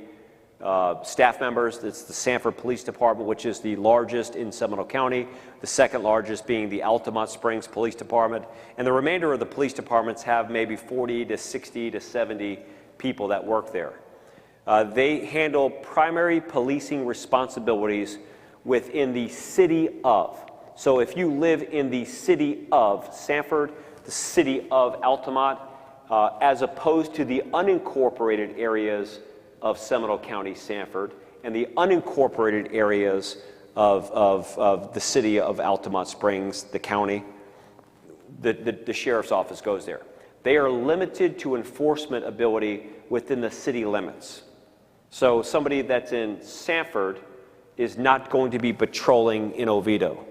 staff members. It's the Sanford Police Department, which is the largest in Seminole County, the second largest being the Altamont Springs Police Department, and the remainder of the police departments have maybe 40 to 60 to 70 people that work there. They handle primary policing responsibilities within the city of. So if you live in the city of Sanford, the city of Altamont, as opposed to the unincorporated areas of Seminole County, Sanford, and the unincorporated areas of the city of Altamont Springs, the county, the sheriff's office goes there. They are limited to enforcement ability within the city limits. So somebody that's in Sanford is not going to be patrolling in Oviedo.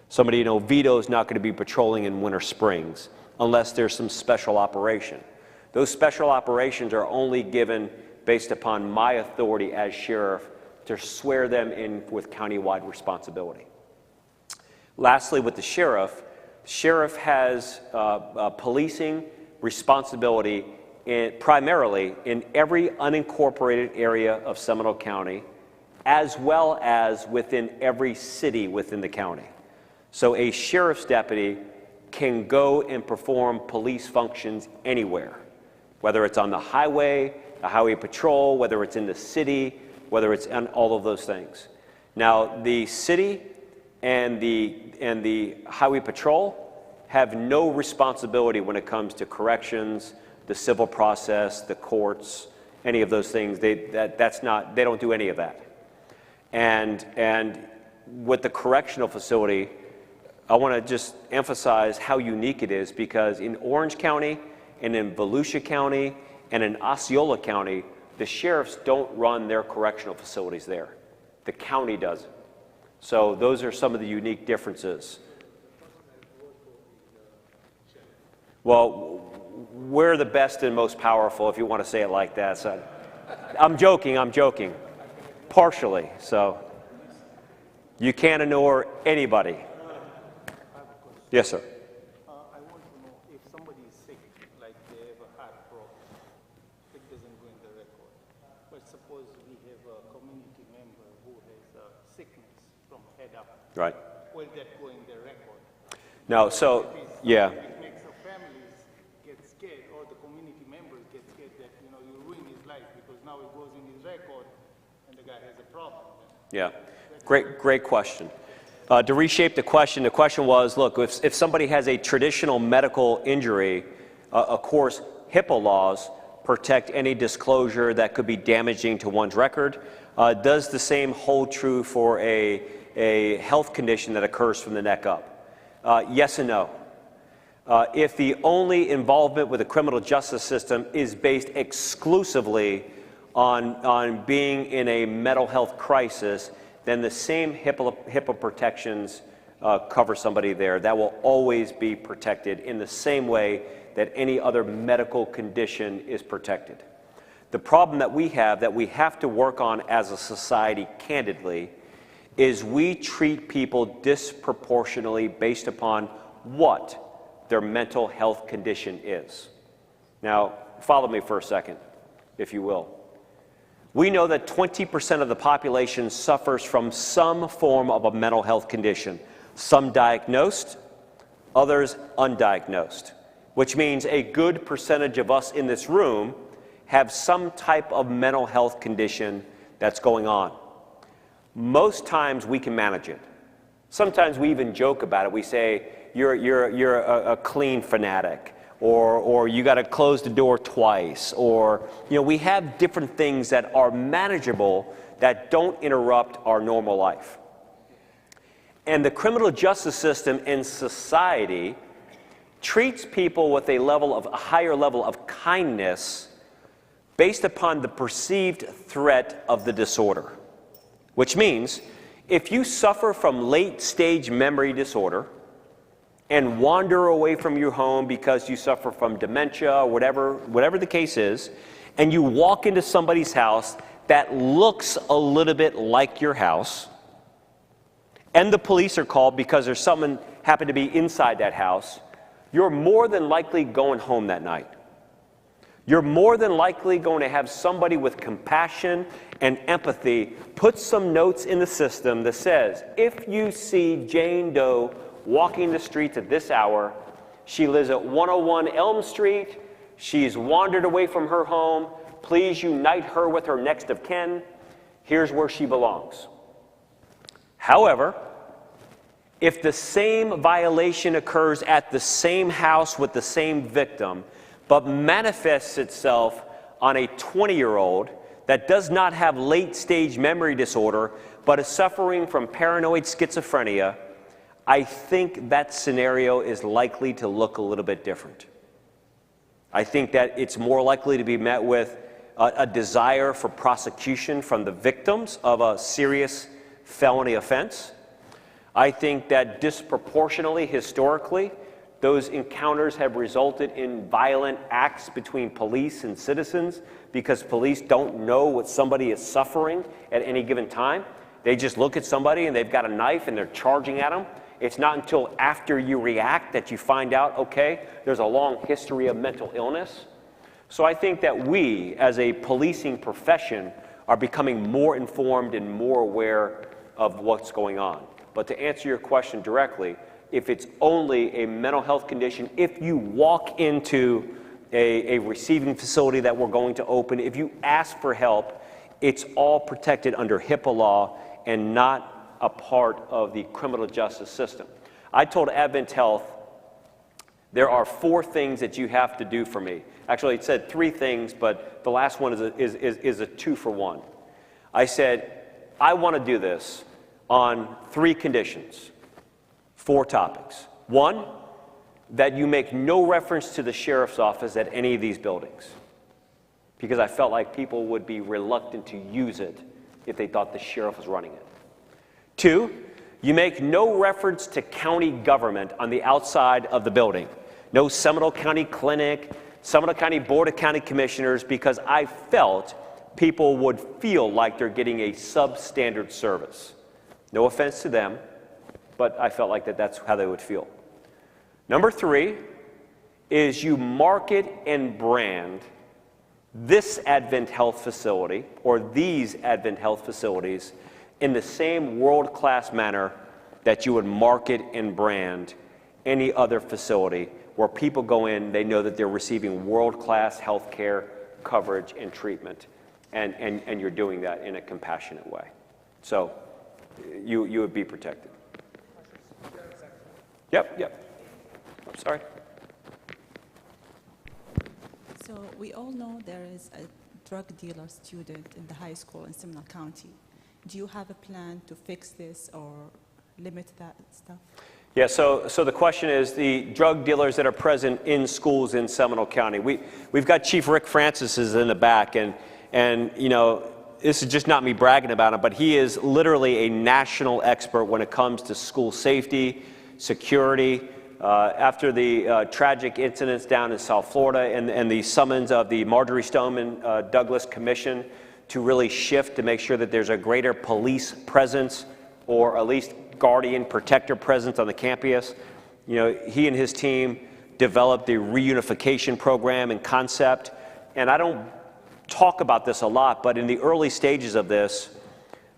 Somebody in Oviedo is not going to be patrolling in Winter Springs unless there's some special operation. Those special operations are only given based upon my authority as sheriff to swear them in with countywide responsibility. Lastly, with the sheriff has policing responsibility primarily in every unincorporated area of Seminole County, as well as within every city within the county. So a sheriff's deputy can go and perform police functions anywhere, whether it's on the highway patrol, whether it's in the city, whether it's on all of those things. Now, the city and the highway patrol have no responsibility when it comes to corrections, the civil process, the courts, any of those things. They don't do any of that. And with the correctional facility, I want to just emphasize how unique it is, because in Orange County and in Volusia County and in Osceola County, the sheriffs don't run their correctional facilities there. The county does it. So those are some of the unique differences. Well, we're the best and most powerful, if you want to say it like that. So I'm joking. Partially, so you can't ignore anybody. Yes, sir. I want to know if somebody is sick, like they have a heart problem, it doesn't go in the record. But suppose we have a community member who has a sickness from head up. Right. Will that go in the record? No, so, yeah. It makes the families get scared, or the community members get scared that, you ruin his life, because now it goes in his record and the guy has a problem. Yeah, great question. To reshape the question was, look, if somebody has a traditional medical injury, of course, HIPAA laws protect any disclosure that could be damaging to one's record. Does the same hold true for a health condition that occurs from the neck up? Yes and no. If the only involvement with the criminal justice system is based exclusively on being in a mental health crisis, then the same HIPAA protections cover somebody there. That will always be protected in the same way that any other medical condition is protected. The problem that we have to work on as a society, candidly, is we treat people disproportionately based upon what their mental health condition is. Now, follow me for a second, if you will. We know that 20% of the population suffers from some form of a mental health condition, some diagnosed, others undiagnosed, which means a good percentage of us in this room have some type of mental health condition that's going on. most times we can manage it. Sometimes we even joke about it. We say, you're a clean fanatic, or you got to close the door twice, or we have different things that are manageable that don't interrupt our normal life. And the criminal justice system in society treats people with a higher level of kindness based upon the perceived threat of the disorder. Which means, if you suffer from late-stage memory disorder and wander away from your home because you suffer from dementia or whatever the case is, and you walk into somebody's house that looks a little bit like your house, and the police are called because there's someone happened to be inside that house, you're more than likely going home that night. You're more than likely going to have somebody with compassion and empathy put some notes in the system that says, if you see Jane Doe walking the streets at this hour, she lives at 101 Elm Street, she's wandered away from her home, please unite her with her next of kin, here's where she belongs. However, if the same violation occurs at the same house with the same victim, but manifests itself on a 20-year-old that does not have late-stage memory disorder, but is suffering from paranoid schizophrenia, I think that scenario is likely to look a little bit different. I think that it's more likely to be met with a desire for prosecution from the victims of a serious felony offense. I think that disproportionately, historically, those encounters have resulted in violent acts between police and citizens because police don't know what somebody is suffering at any given time. They just look at somebody and they've got a knife and they're charging at them. It's not until after you react that you find out, okay, there's a long history of mental illness. So I think that we, as a policing profession, are becoming more informed and more aware of what's going on. But to answer your question directly, if it's only a mental health condition, if you walk into a receiving facility that we're going to open, if you ask for help, it's all protected under HIPAA law and not a part of the criminal justice system. I told Advent Health, there are 4 things that you have to do for me. Actually, it said 3 things, but the last one is a 2-for-1. I said, I want to do this on 3 conditions. 4 topics. 1, that you make no reference to the sheriff's office at any of these buildings, because I felt like people would be reluctant to use it if they thought the sheriff was running it. 2, you make no reference to county government on the outside of the building. No Seminole County Clinic, Seminole County Board of County Commissioners, because I felt people would feel like they're getting a substandard service. No offense to them, but I felt like that's how they would feel. Number 3 is you market and brand this Advent Health facility or these Advent Health facilities in the same world-class manner that you would market and brand any other facility where people go in, they know that they're receiving world-class health care coverage and treatment, and you're doing that in a compassionate way. So you would be protected. Yep. I'm sorry. So we all know there is a drug dealer student in the high school in Seminole County. Do you have a plan to fix this or limit that stuff? Yeah, so the question is the drug dealers that are present in schools in Seminole County. We've got Chief Rick Francis is in the back, and you know, this is just not me bragging about him, but he is literally a national expert when it comes to school safety, security. After the tragic incidents down in South Florida and the summons of the Marjorie Stoneman Douglas Commission to really shift to make sure that there's a greater police presence or at least guardian protector presence on the campus, you know, he and his team developed the reunification program and concept. And I don't talk about this a lot, but in the early stages of this,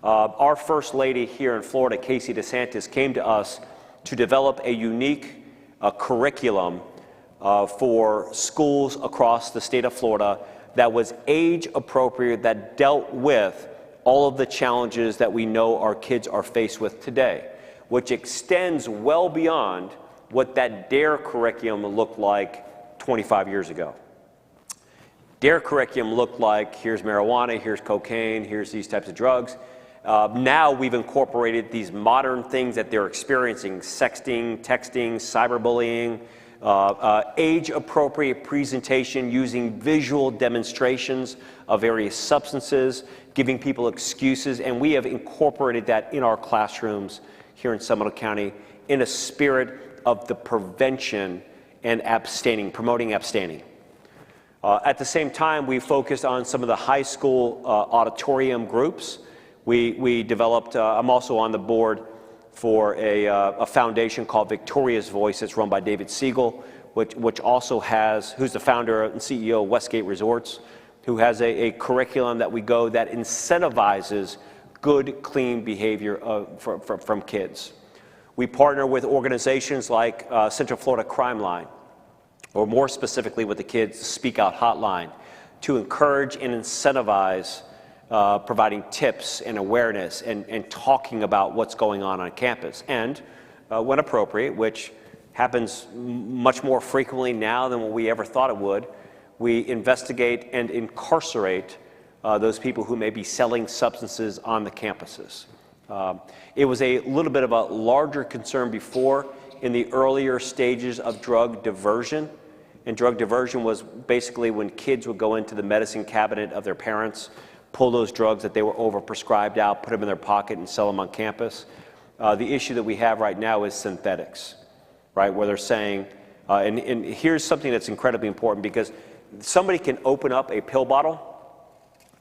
our First Lady here in Florida, Casey DeSantis, came to us to develop a unique curriculum for schools across the state of Florida that was age appropriate, that dealt with all of the challenges that we know our kids are faced with today, which extends well beyond what that DARE curriculum looked like 25 years ago. DARE curriculum looked like, here's marijuana, here's cocaine, here's these types of drugs. Now we've incorporated these modern things that they're experiencing: sexting, texting, cyberbullying, age-appropriate presentation using visual demonstrations of various substances, giving people excuses, and we have incorporated that in our classrooms here in Seminole County in a spirit of the prevention and abstaining, promoting abstaining. At the same time, we focused on some of the high school auditorium groups. We developed, I'm also on the board for a foundation called Victoria's Voice that's run by David Siegel, which also has, who's the founder and CEO of Westgate Resorts, who has a curriculum that we go that incentivizes good, clean behavior from kids. We partner with organizations like Central Florida Crime Line, or more specifically with the Kids Speak Out Hotline, to encourage and incentivize providing tips and awareness and talking about what's going on campus. And when appropriate, which happens much more frequently now than what we ever thought it would, we investigate and incarcerate those people who may be selling substances on the campuses. It was a little bit of a larger concern before in the earlier stages of drug diversion. And drug diversion was basically when kids would go into the medicine cabinet of their parents, pull those drugs that they were overprescribed out, put them in their pocket, and sell them on campus. The issue that we have right now is synthetics, right? Where they're saying, and here's something that's incredibly important, because somebody can open up a pill bottle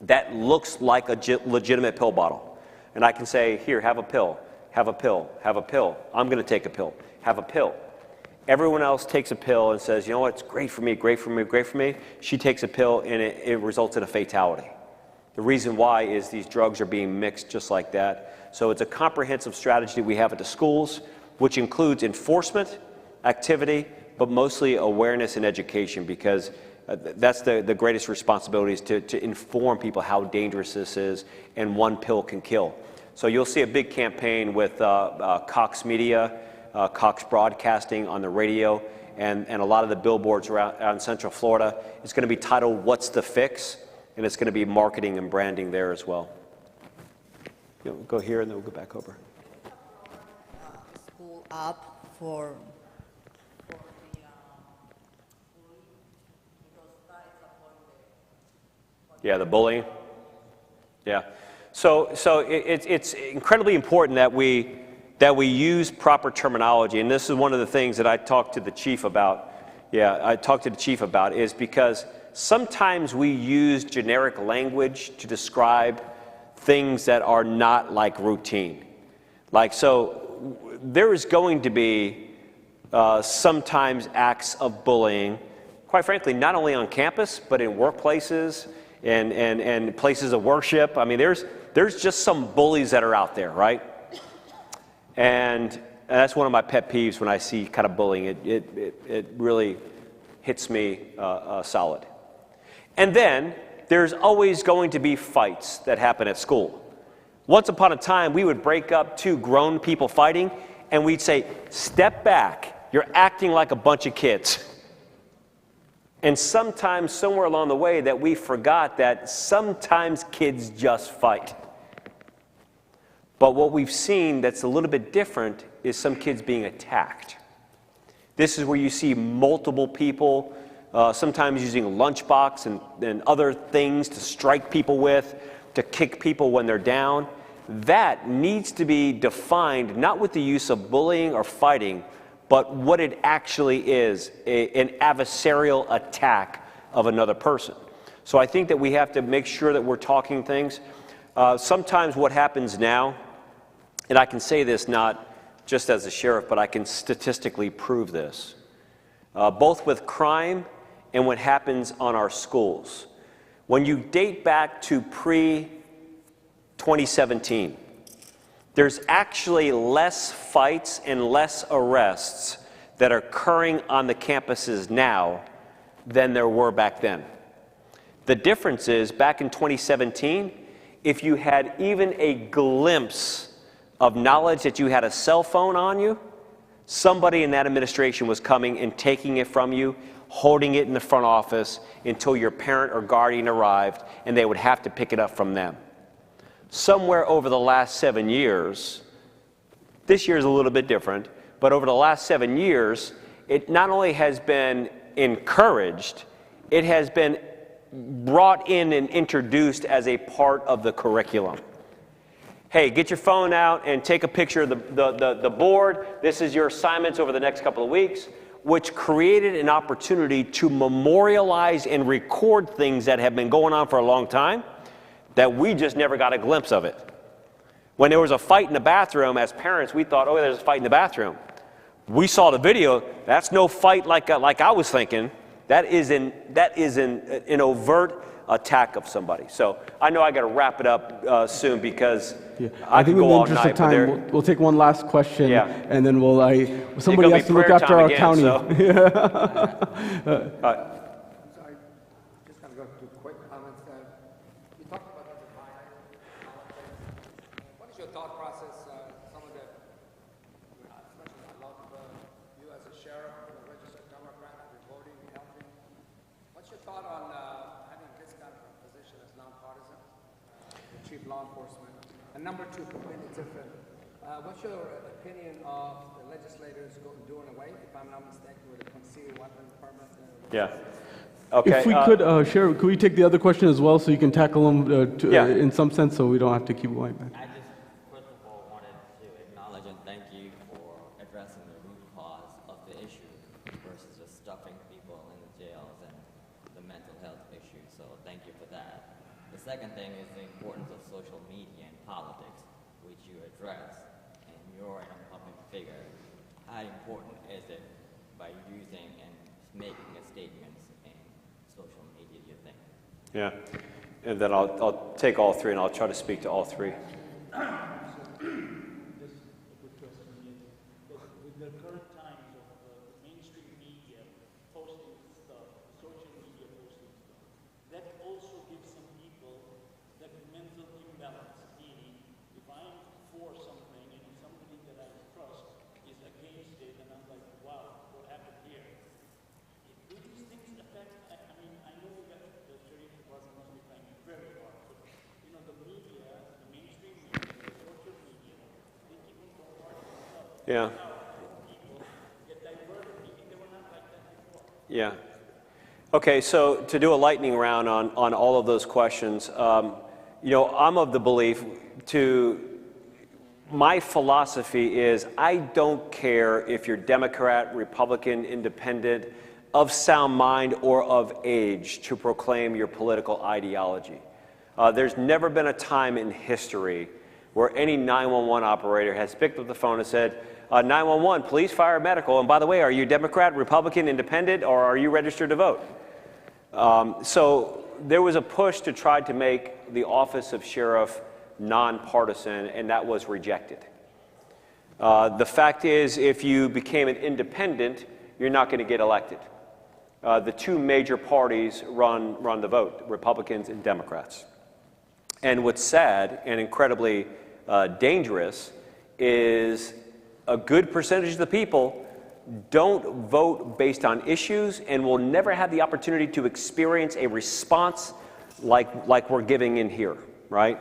that looks like a legitimate pill bottle. And I can say, here, have a pill, have a pill, have a pill. I'm going to take a pill, have a pill. Everyone else takes a pill and says, you know what, it's great for me, great for me, great for me. She takes a pill and it results in a fatality. The reason why is these drugs are being mixed just like that. So it's a comprehensive strategy we have at the schools, which includes enforcement, activity, but mostly awareness and education, because that's the greatest responsibility, is to inform people how dangerous this is, and one pill can kill. So you'll see a big campaign with Cox Media, Cox Broadcasting on the radio, and a lot of the billboards around Central Florida. It's going to be titled, "What's the Fix?" And it's going to be marketing and branding there as well. You know, go here and then we'll go back over. School up for the Yeah, the bullying. Yeah. So it's incredibly important that we use proper terminology, and this is one of the things that I talked to the chief about. Yeah, I talked to the chief about, is because sometimes we use generic language to describe things that are not like routine. Like, so there is going to be sometimes acts of bullying, quite frankly, not only on campus, but in workplaces and places of worship. I mean, there's just some bullies that are out there, right? And that's one of my pet peeves when I see kind of bullying. It really hits me solid. And then there's always going to be fights that happen at school. Once upon a time, we would break up two grown people fighting, and we'd say, "Step back, you're acting like a bunch of kids." And sometimes, somewhere along the way, that we forgot that sometimes kids just fight. But what we've seen that's a little bit different is some kids being attacked. This is where you see multiple people, sometimes using lunchbox and other things to strike people with, to kick people when they're down. That needs to be defined not with the use of bullying or fighting, but what it actually is, an adversarial attack of another person. So I think that we have to make sure that we're talking things. Sometimes what happens now, and I can say this not just as a sheriff, but I can statistically prove this, both with crime and what happens on our schools. When you date back to pre-2017, there's actually less fights and less arrests that are occurring on the campuses now than there were back then. The difference is, back in 2017, if you had even a glimpse of knowledge that you had a cell phone on you, somebody in that administration was coming and taking it from you, holding it in the front office until your parent or guardian arrived, and they would have to pick it up from them. Somewhere over the last 7 years, this year is a little bit different, but over the last 7 years, it not only has been encouraged, it has been brought in and introduced as a part of the curriculum. Hey, get your phone out and take a picture of the board. This is your assignments over the next couple of weeks, which created an opportunity to memorialize and record things that have been going on for a long time that we just never got a glimpse of it. When there was a fight in the bathroom, as parents, we thought, oh, there's a fight in the bathroom. We saw the video. That's no fight like I was thinking. That is an overt attack of somebody. So I know I got to wrap it up soon because I think in the all interest night, of time, we'll take one last question, Yeah. and then somebody has to look after our county. So. Sorry, just going to go through quick comments. You talked about the fire. What is your thought process? Some of the, especially I love you as a sheriff, a registered Democrat, reporting, helping. What's your thought on having this kind of a position as nonpartisan, chief law enforcement? And number two, completely different. What's your opinion of the legislators doing away, if I'm not mistaken, with the concealed weapon permit? Yeah. Okay. If we could, Sheriff, could we take the other question as well so you can tackle them in some sense so we don't have to keep going back? I just, first of all, wanted to acknowledge and thank you for addressing the root cause of the issue versus just stuffing people in the jails and the mental health issue. So thank you for that. The second thing is the importance of social media and politics, which you address, and you're a public figure. How important is it by using and making a statements in social media, do you think? Yeah. And then I'll take all three and I'll try to speak to all three. With the current times of mainstream media posting stuff, social media posting stuff, that also gives some people that mental imbalance. Meaning, if I'm for something and somebody that I trust is against it, and I'm like, wow, what happened here? Do these things affect? I mean, I know that the Sharif was mostly trying very hard, but you know, the media, the mainstream media, the social media, they keep on bombarding themselves. Yeah. People get diverted, thinking they were not like that before. Yeah. Okay, so to do a lightning round on all of those questions, you know, I'm of the belief my philosophy is I don't care if you're Democrat, Republican, Independent, of sound mind or of age to proclaim your political ideology. There's never been a time in history where any 911 operator has picked up the phone and said, 911, police, fire, medical, and by the way, are you Democrat, Republican, Independent, or are you registered to vote? So there was a push to try to make the office of sheriff nonpartisan, and that was rejected. The fact is, if you became an independent, you're not going to get elected. The two major parties run the vote, Republicans and Democrats. And what's sad and incredibly dangerous is a good percentage of the people don't vote based on issues and will never have the opportunity to experience a response like we're giving in here, right?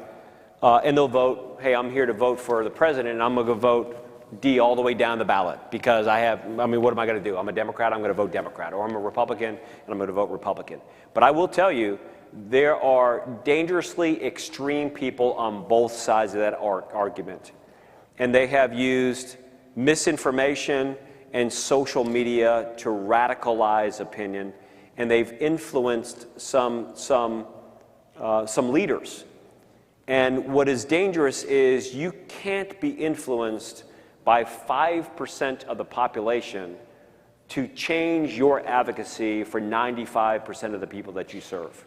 And they'll vote, hey, I'm here to vote for the president, and I'm going to vote D all the way down the ballot because what am I going to do? I'm a Democrat, I'm going to vote Democrat, or I'm a Republican, and I'm going to vote Republican. But I will tell you, there are dangerously extreme people on both sides of that argument. And they have used misinformation and social media to radicalize opinion, and they've influenced some leaders. And what is dangerous is you can't be influenced by 5% of the population to change your advocacy for 95% of the people that you serve.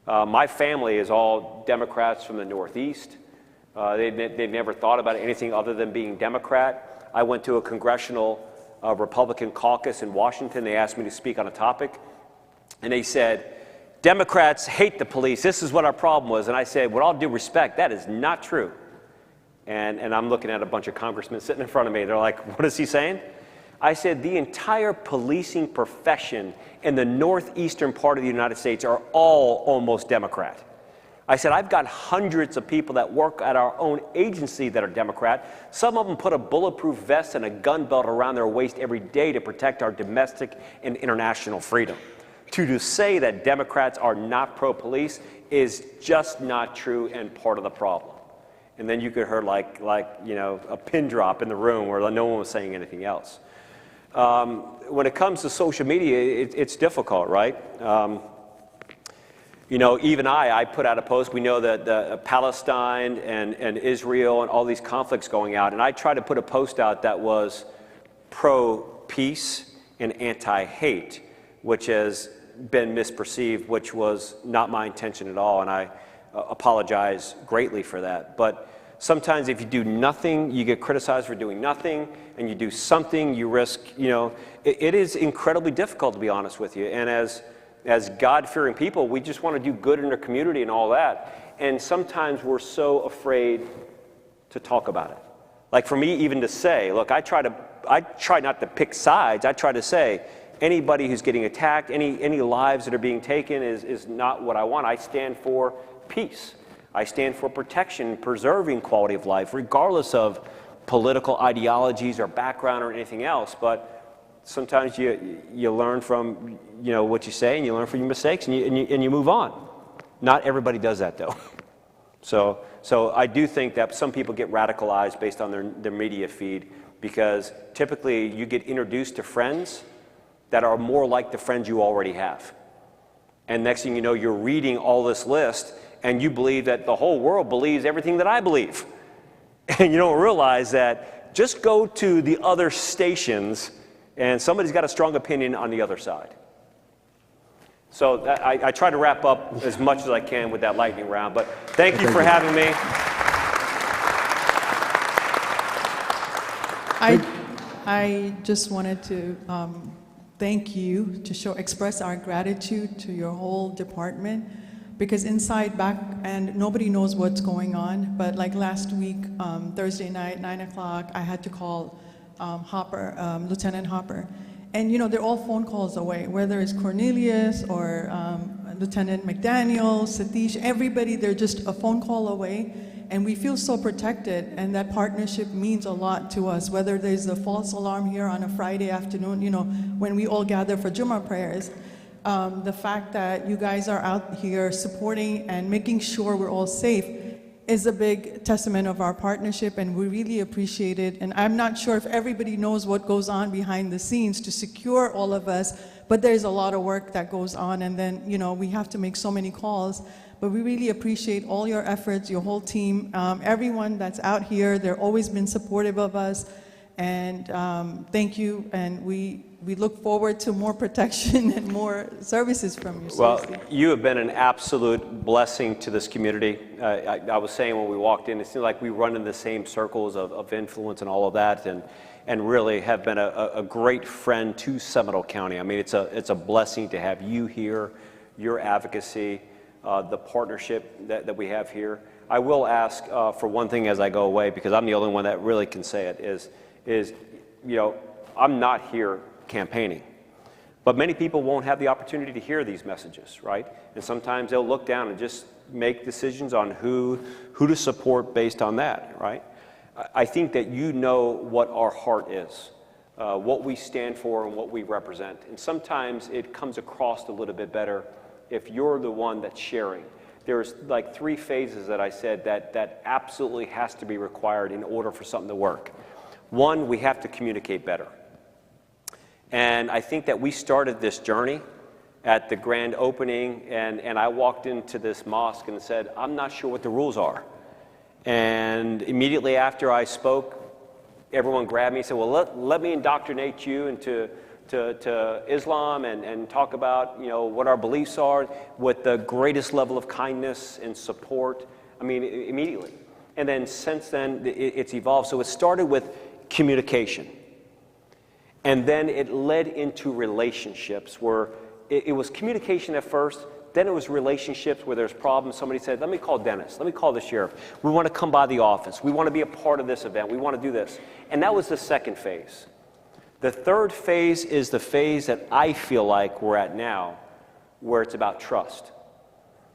My family is all Democrats from the Northeast. They've never thought about anything other than being Democrat. I went to a congressional Republican caucus in Washington. They asked me to speak on a topic, and they said, Democrats hate the police. This is what our problem was. And I said, with all due respect, that is not true. And I'm looking at a bunch of congressmen sitting in front of me. They're like, what is he saying? I said, the entire policing profession in the northeastern part of the United States are all almost Democrat. I said, I've got hundreds of people that work at our own agency that are Democrat. Some of them put a bulletproof vest and a gun belt around their waist every day to protect our domestic and international freedom. To say that Democrats are not pro-police is just not true and part of the problem. And then you could hear like you know, a pin drop in the room where no one was saying anything else. When it comes to social media, it's difficult, right? You know, even I put out a post. We know that Palestine and Israel and all these conflicts going out, and I tried to put a post out that was pro-peace and anti-hate, which has been misperceived, which was not my intention at all, and I apologize greatly for that. But sometimes if you do nothing, you get criticized for doing nothing, and you do something, you risk, you know, it is incredibly difficult, to be honest with you. And as God-fearing people, we just want to do good in our community and all that. And sometimes we're so afraid to talk about it. Like for me, even to say, look, I try not to pick sides. I try to say, anybody who's getting attacked, any lives that are being taken is not what I want. I stand for peace. I stand for protection, preserving quality of life, regardless of political ideologies or background or anything else. But sometimes you learn from, you know, what you say, and you learn from your mistakes, and you move on. Not everybody does that, though. So I do think that some people get radicalized based on their media feed, because typically you get introduced to friends that are more like the friends you already have. And next thing you know, you're reading all this list, and you believe that the whole world believes everything that I believe. And you don't realize that just go to the other stations, and somebody's got a strong opinion on the other side. So I try to wrap up as much as I can with that lightning round, but thank you for having me. I just wanted to thank you, to express our gratitude to your whole department, because inside back, and nobody knows what's going on, but like last week, Thursday night, 9 o'clock, I had to call Lieutenant Hopper. And you know, they're all phone calls away, whether it's Cornelius or Lieutenant McDaniel, Satish, everybody, they're just a phone call away. And we feel so protected, and that partnership means a lot to us, whether there's a false alarm here on a Friday afternoon, you know, when we all gather for Jummah prayers. The fact that you guys are out here supporting and making sure we're all safe is a big testament of our partnership, and we really appreciate it. And I'm not sure if everybody knows what goes on behind the scenes to secure all of us, but there's a lot of work that goes on, and then, you know, we have to make so many calls. But we really appreciate all your efforts, your whole team, everyone that's out here. They've always been supportive of us, and thank you. And we look forward to more protection and more services from you. Well, you have been an absolute blessing to this community. I was saying when we walked in, it seemed like we run in the same circles of influence and all of that, and really have been a great friend to Seminole County. I mean, it's a blessing to have you here, your advocacy, the partnership that we have here. I will ask for one thing as I go away, because I'm the only one that really can say it, is you know, I'm not here campaigning, but many people won't have the opportunity to hear these messages, right? And sometimes they'll look down and just make decisions on who to support based on that, right? I think that you know what our heart is, what we stand for and what we represent. And sometimes it comes across a little bit better if you're the one that's sharing. There's like 3 phases that I said that absolutely has to be required in order for something to work. 1, we have to communicate better. And I think that we started this journey at the grand opening, and I walked into this mosque and said, I'm not sure what the rules are. And immediately after I spoke, everyone grabbed me and said, well, let me indoctrinate you into Islam and talk about, you know, what our beliefs are with the greatest level of kindness and support. I mean, immediately. And then since then, it's evolved. So it started with communication. And then it led into relationships where it was communication at first, Then it was relationships where there's problems. Somebody said, let me call Dennis. Let me call the sheriff. We want to come by the office. We want to be a part of this event. We want to do this. And that was the second phase. The third phase is the phase that I feel like we're at now, where it's about trust.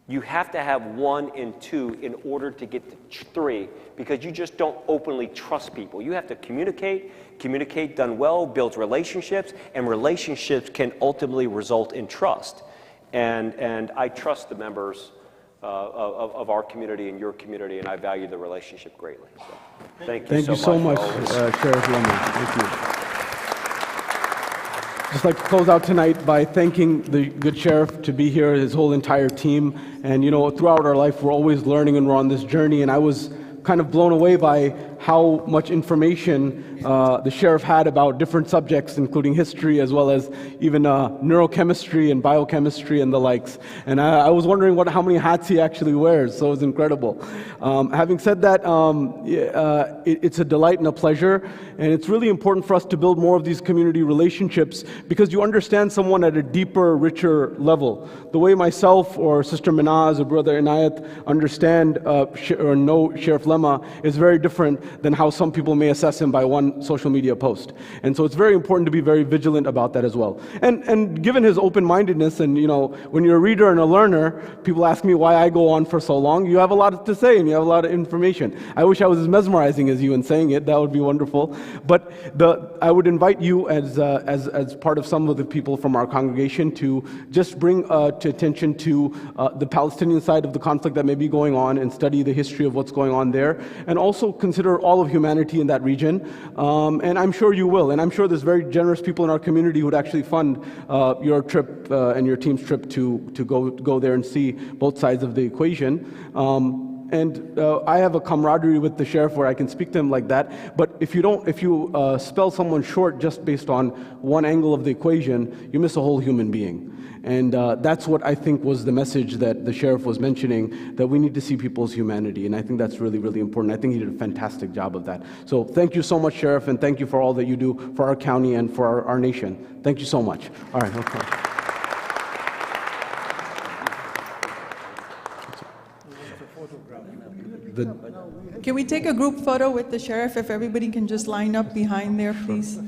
You have to have 1 and 2 in order to get to 3, because you just don't openly trust people. You have to communicate. Communicate done well builds relationships, and relationships can ultimately result in trust. And I trust the members of our community and your community, and I value the relationship greatly. So, thank you so much, Sheriff Lemma. Thank you. Just like to close out tonight by thanking the good sheriff to be here, his whole entire team. And you know, throughout our life, we're always learning and we're on this journey. And I was kind of blown away by how much information the sheriff had about different subjects, including history, as well as even neurochemistry and biochemistry and the likes. And I was wondering how many hats he actually wears, so it was incredible. Having said that, it's a delight and a pleasure, and it's really important for us to build more of these community relationships, because you understand someone at a deeper, richer level. The way myself or Sister Minaz or Brother Inayat understand or know Sheriff Lemma is very different than how some people may assess him by one social media post. And so it's very important to be very vigilant about that as well. And given his open-mindedness, and you know, when you're a reader and a learner, people ask me why I go on for so long. You have a lot to say and you have a lot of information. I wish I was as mesmerizing as you in saying it. That would be wonderful. But I would invite you as part of some of the people from our congregation to just bring to attention to the Palestinian side of the conflict that may be going on, and study the history of what's going on there, and also consider all of humanity in that region. And I'm sure you will. And I'm sure there's very generous people in our community who would actually fund your trip and your team's trip to go there and see both sides of the equation. And I have a camaraderie with the sheriff where I can speak to him like that. But if you spell someone short just based on one angle of the equation, you miss a whole human being. And that's what I think was the message that the sheriff was mentioning, that we need to see people's humanity. And I think that's really, really important. I think he did a fantastic job of that. So thank you so much, Sheriff, and thank you for all that you do for our county and for our nation. Thank you so much. All right. Okay. Can we take a group photo with the sheriff, if everybody can just line up behind there, please?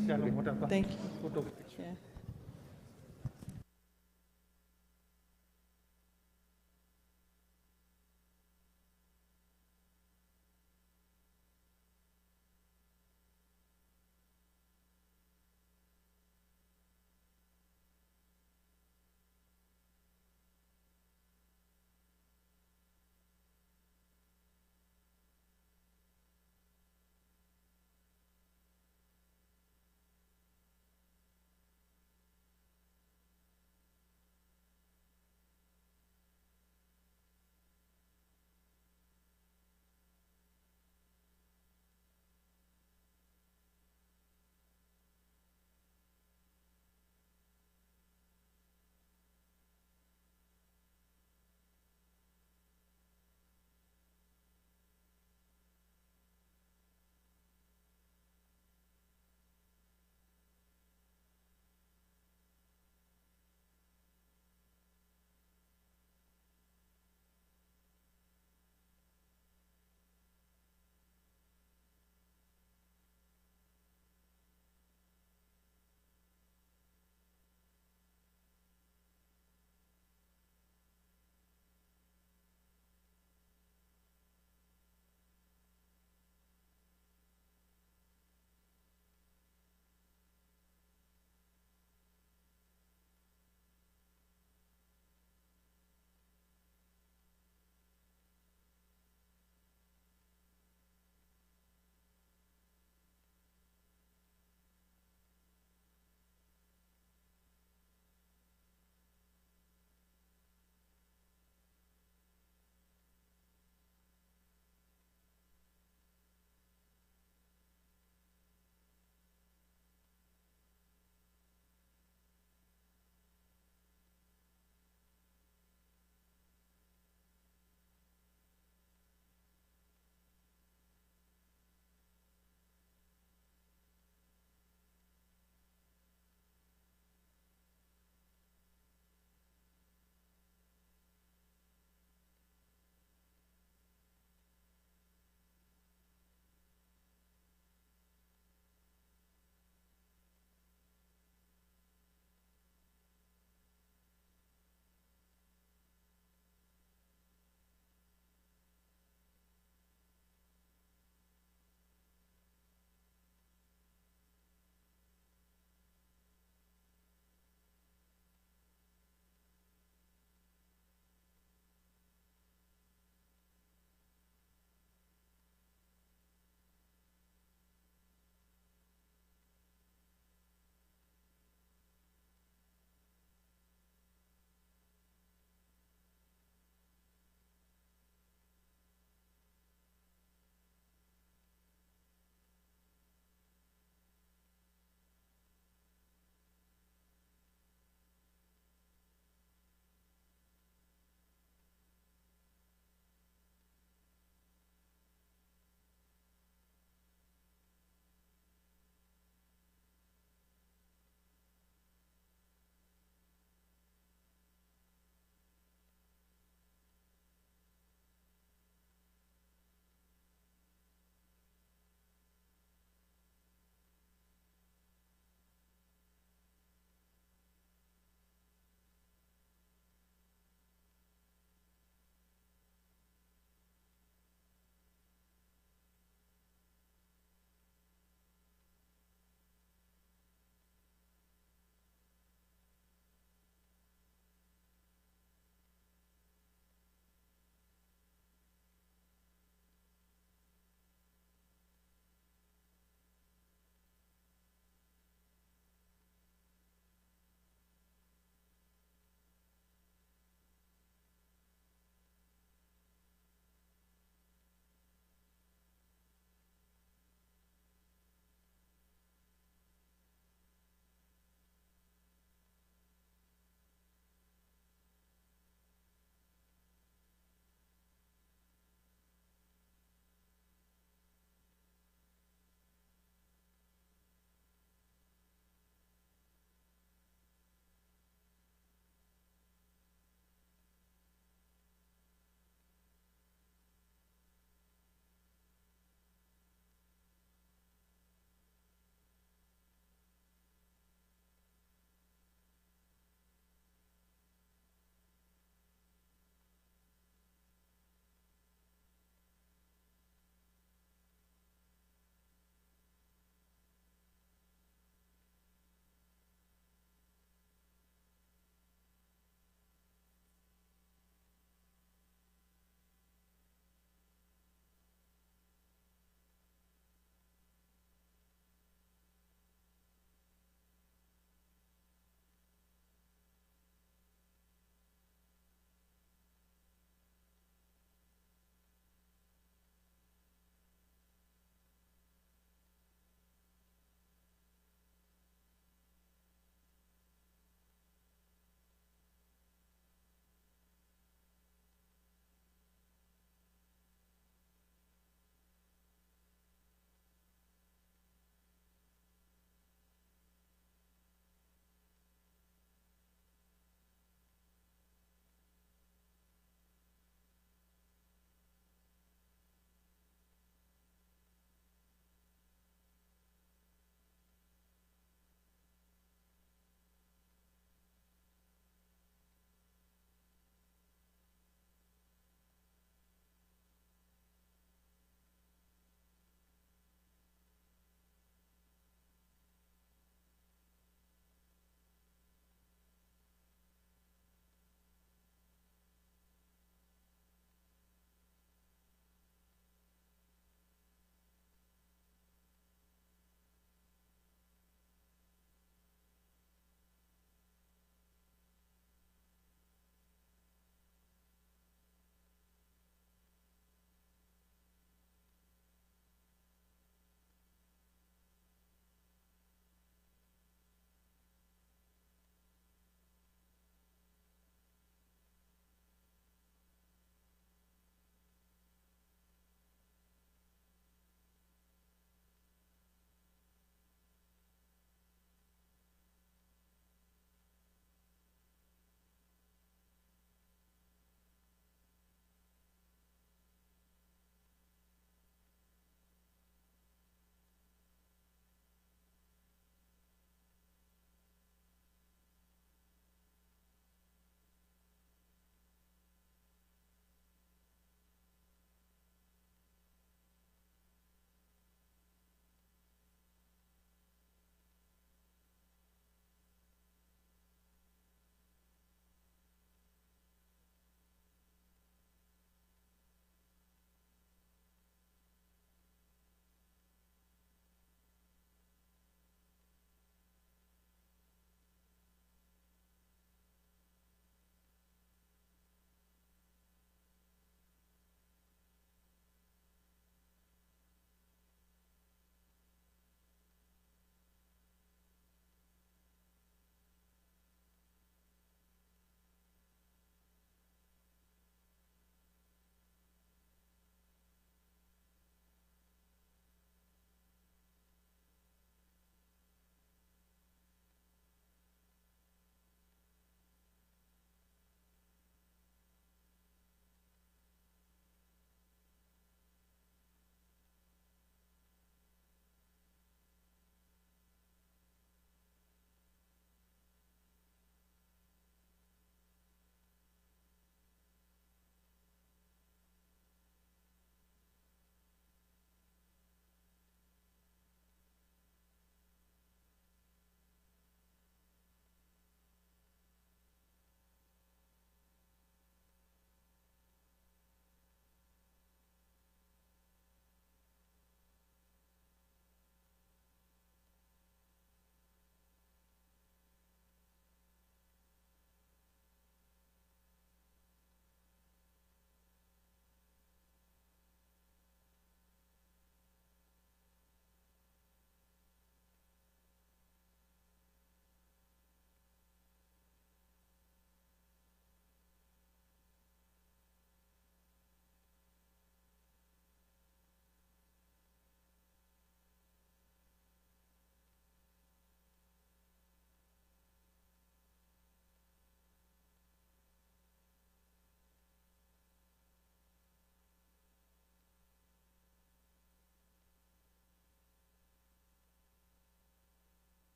Thank you. Yeah.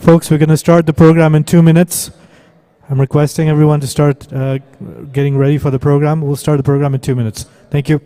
Folks, we're going to start the program in 2 minutes. I'm requesting everyone to start getting ready for the program. We'll start the program in 2 minutes. Thank you.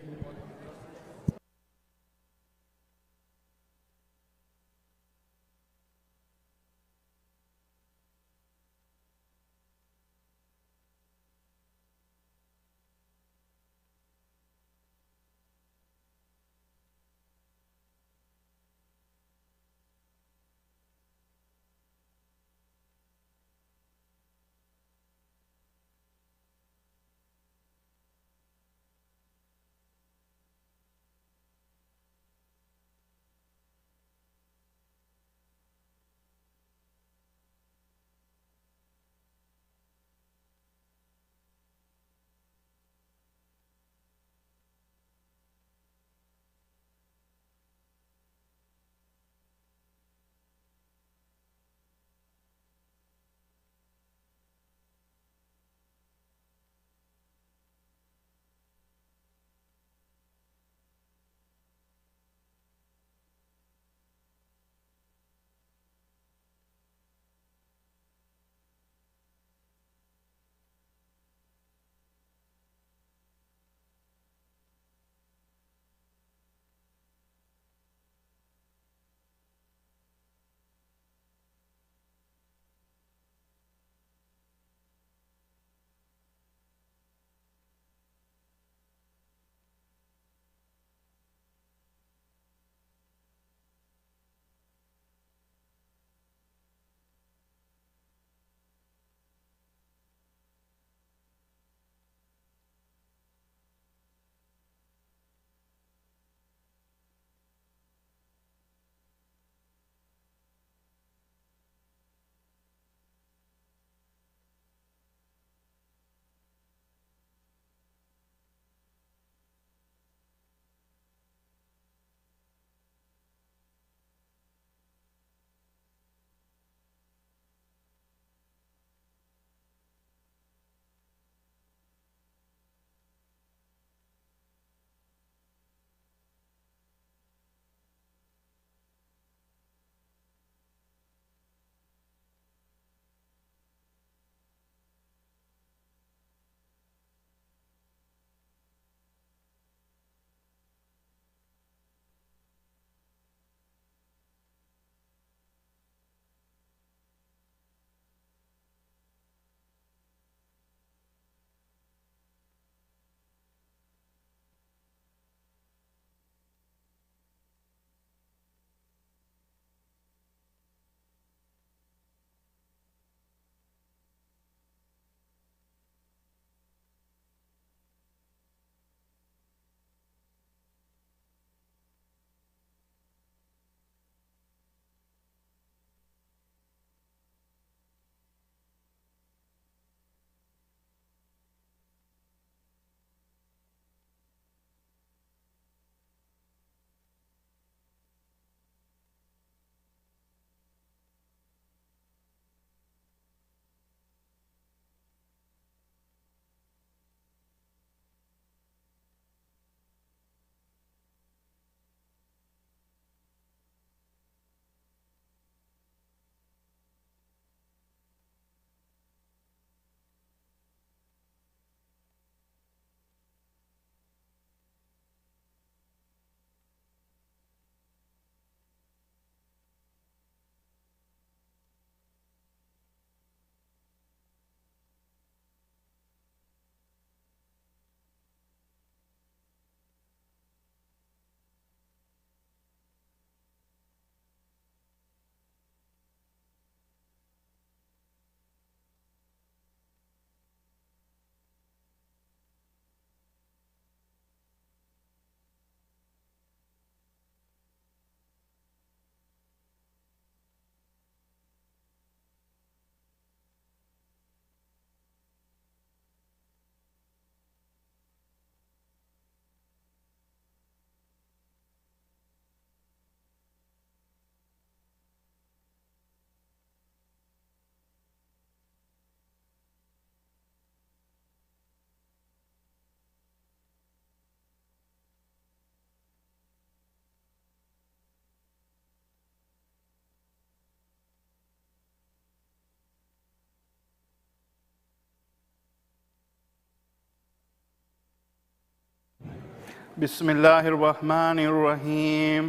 بسم الله الرحمن الرحيم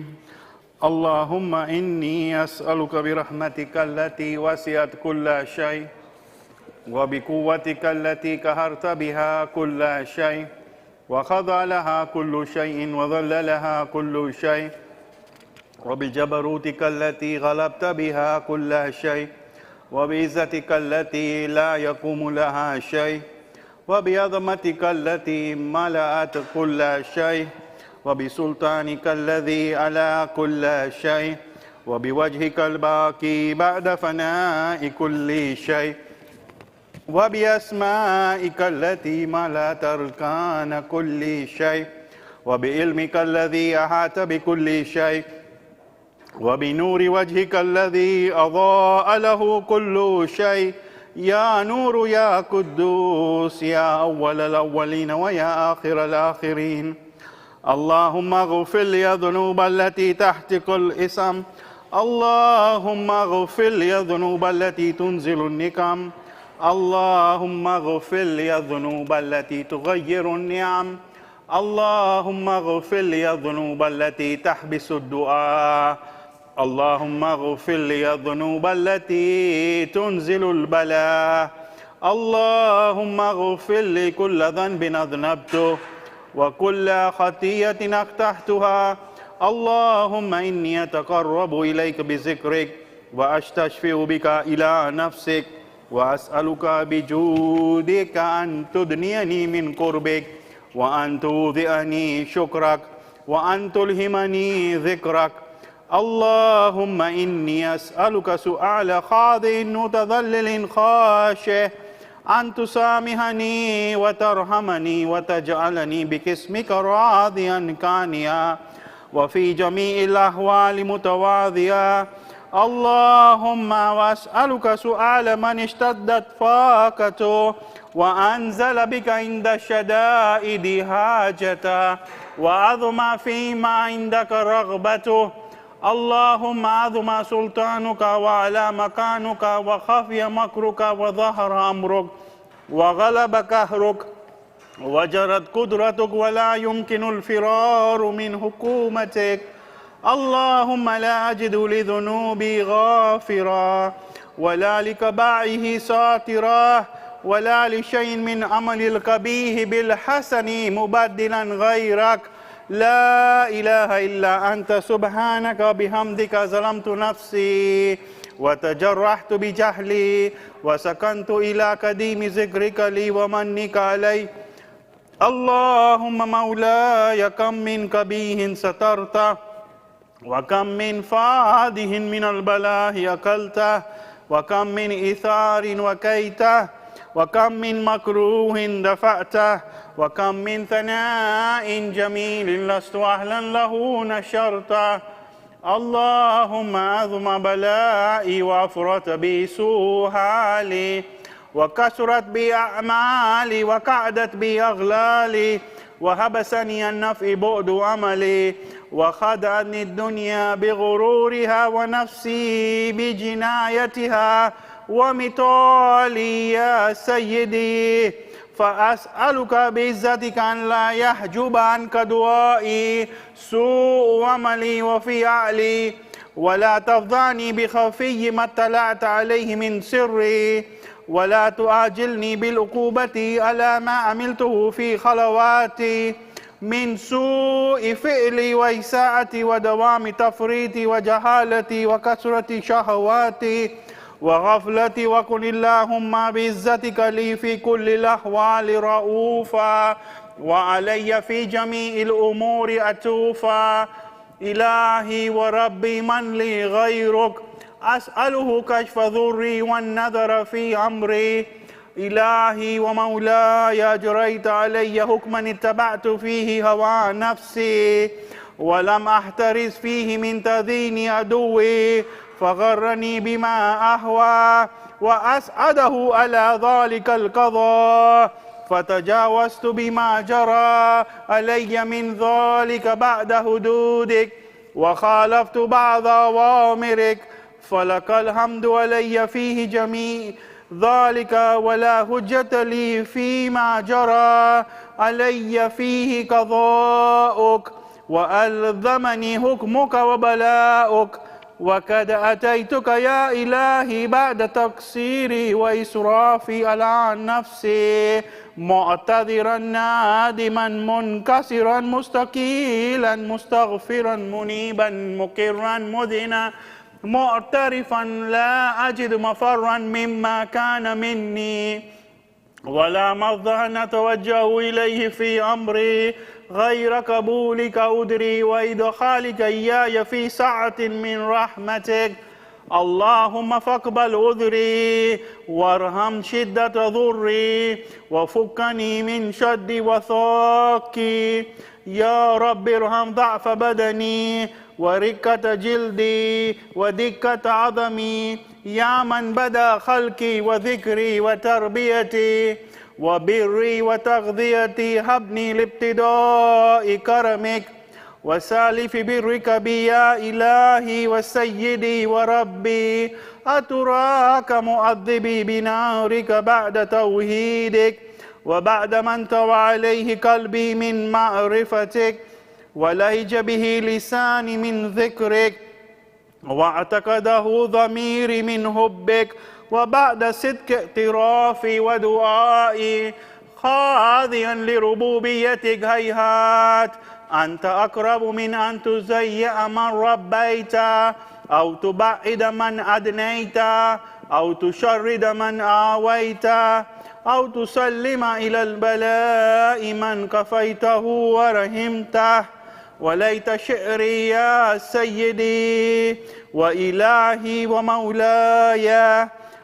اللهم إني أسألك برحمتك التي وسعت كل شيء وبقوتك التي قهرت بها كل شيء وخضع لها كل شيء وذل لها كل شيء وبجبروتك التي غلبت بها كل شيء وبعزتك التي لا يقوم لها شيء وبعظمتك التي ملأت كل شيء وبسلطانك الذي على كل شيء وبوجهك الباقي بعد فناء كل شيء وبأسمائك التي ملأت أركان كل شيء وبعلمك الذي أحاط بكل شيء وبنور وجهك الذي أضاء له كل شيء يا نور يا قدوس يا أول الأولين ويا آخر الآخرين اللهم اغفر لي الذنوب التي تحتك الإثم اللهم اغفر لي الذنوب التي تنزل النقم اللهم اغفر لي الذنوب التي تغير النعم اللهم اغفر لي الذنوب التي تحبس الدعاء اللهم اغفر لي الذنوب التي تنزل البلاء اللهم اغفر لي كل ذنب أذنبته وكل خطيئة أخطأتها اللهم إني أتقرب إليك بذكرك وأستشفع بك إلى نفسك وأسألك بجودك أن تدنيني من قربك وأن توضئني شكرك وأن تلهمني ذكرك اللهم إني أسألك سؤال خاضع متذلل خاشع أن تسامحني وترحمني وتجعلني باسمك راضيا كانيا وفي جميع الأحوال متواضعا اللهم وأسألك سؤال من اشتدت فاقته وأنزل بك عند الشدائد حاجته وعظم فيما عندك رغبته اللهم عظم سلطانك وعلى مكانك وخفي مكرك وظهر أمرك وغلب قهرك وجرت قدرتك ولا يمكن الفرار من حكومتك اللهم لا أجد لذنوبي غافرا ولا لكبائه ساترا ولا لشيء من عمل القبيح بالحسن مبدلا غيرك لا إله إلا أنت سبحانك بحمدك ظلمت نفسي وتجرحت بجهلي وسكنت إلى قديم ذكرك لي ومنك علي اللهم مولاي كم من قبيح سترته وكم من فاده من البلاء أكلته وكم من إثار وكيته وكم من مكروه دفعته وكم من ثناء جميل لست أهلا له نشرته اللهم أعظم بلائي وأفرط بي سوء حالي وكثرت بي أعمالي وقعدت بي أغلالي وحبسني النفع بعد عملي وخدعني الدنيا بغرورها ونفسي بجنايتها ومثالي يا سيدي فأسألك بعزتك أن لا يحجب عنك دعائي سوء عملي وفي عقلي ولا تفضعني بخفي ما اطلعت عليه من سري ولا تؤاجلني بالعقوبة على ما عملته في خلواتي من سوء فعلي وإساءتي ودوام تفريطي وجهالتي وكثرة شهواتي وغفلتي وكن اللهم بعزتك لي في كل الأحوال رؤوفا وعلي في جميع الأمور أتوفا إلهي وربي من لي غيرك أسأله كشف ضري والنذر في أمري إلهي ومولاي أجريت علي حكما اتبعت فيه هوى نفسي ولم أحترز فيه من تذين عدوي فغرني بما أهوى وأسعده على ذلك القضاء فتجاوزت بما جرى علي من ذلك بعد حدودك وخالفت بعض أوامرك فلك الحمد علي فيه ذلك ولا حجة لي فيما جرى علي فيه قضاؤك وألزمني حكمك وبلاؤك وقد أتيتك يا إلهي بعد تقصيري وإسرافي على نفسي معتذرا نادما منكسرا مستقيلا مستغفرا منيبا مقرا مذنا معترفا لا أجد مفرا مما كان مني ولا مضى نتوجه إليه في أمري غير قبولك أدري وإدخالك إياي في سعة من رحمتك اللهم فاقبل عذري وارحم شدة ضري وفكني من شد وثاقي يا رب ارحم ضعف بدني ورقة جلدي ودكة عظمي يا من بدا خلقي وذكري وتربيتي وبري وتغذيتي هبني لابتداء كرمك وسالف برك بي يا إلهي وسيدي وربي أتراك مؤذبي بنارك بعد توحيدك وبعد ما انطوى عليه قلبي من معرفتك ولهج به لساني من ذكرك واعتقده ضميري من حبك وبعد صدق اعترافي ودعائي خاضعا لربوبيتك هيهات أنت أقرب من أن تزيع من ربيت أو تبعد من أدنيت أو تشرد من آويت أو تسلم إلى البلاء من كفيته ورحمته وليت شعري يا سيدي وإلهي ومولاي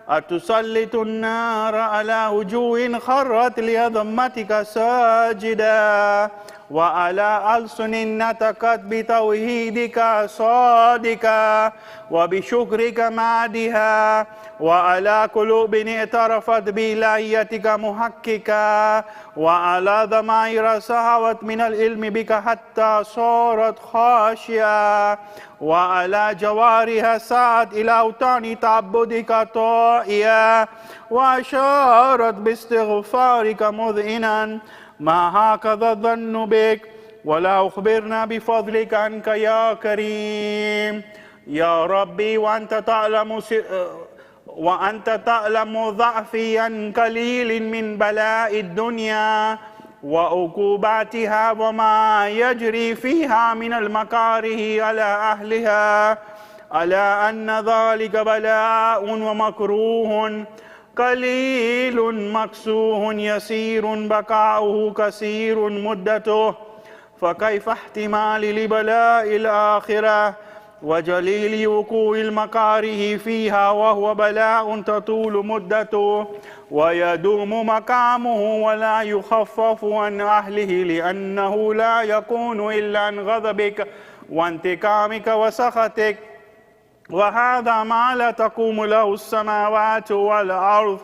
أتسلط النار على وجوه خرت لعظمتك ساجدا وعلى ألسن نطقت بتوحيدك صادقا وبشكرك مادها وعلى قلوب اعترفت بإلهيتك محققا وعلى ضمائر سهوت من العلم بك حتى صارت خاشعة وعلى جوارها سعت إلى أوطان تعبدك طائعة وأشارت باستغفارك مذئنا ما هكذا الظن بك ولا أخبرنا بفضلك عنك يا كريم يا ربي وأنت تعلم ضعفي عن قليل من بلاء الدنيا وعقوباتها وما يجري فيها من المكاره على أهلها ألا أن ذلك بلاء ومكروه قليل مكسوه يسير بقاؤه كثير مدته فكيف احتمال لبلاء الآخرة وجليل وقوع المكاره فيها وهو بلاء تطول مدته ويدوم مقامه ولا يخفف عن أهله لأنه لا يكون إلا عن غضبك وانتقامك وسخطك وهذا ما لا تقوم له السماوات والأرض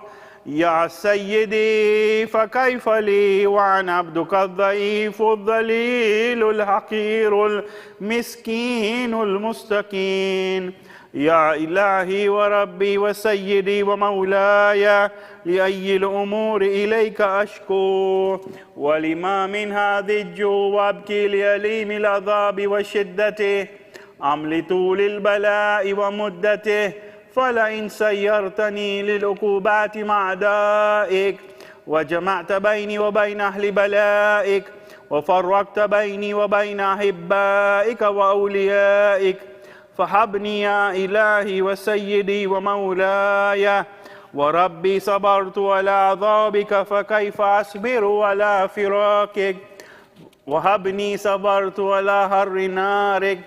يا سيدي فكيف لي وعن عبدك الضعيف الذليل الحقير المسكين المستكين يا إلهي وربي وسيدي ومولاي لأي الأمور إليك أشكو ولما من هذه الجوع وأبكي لأليم العذاب وشدته أم لطول البلاء ومدته فلئن سيرتني للعقوبات مع أعدائك وجمعت بيني وبين أهل بلائك وفرقت بيني وبين أحبائك وأوليائك فهبني يا إلهي وسيدي ومولاي وربي صبرت على عذابك فكيف أصبر على فراقك وهبني صبرت على حر نارك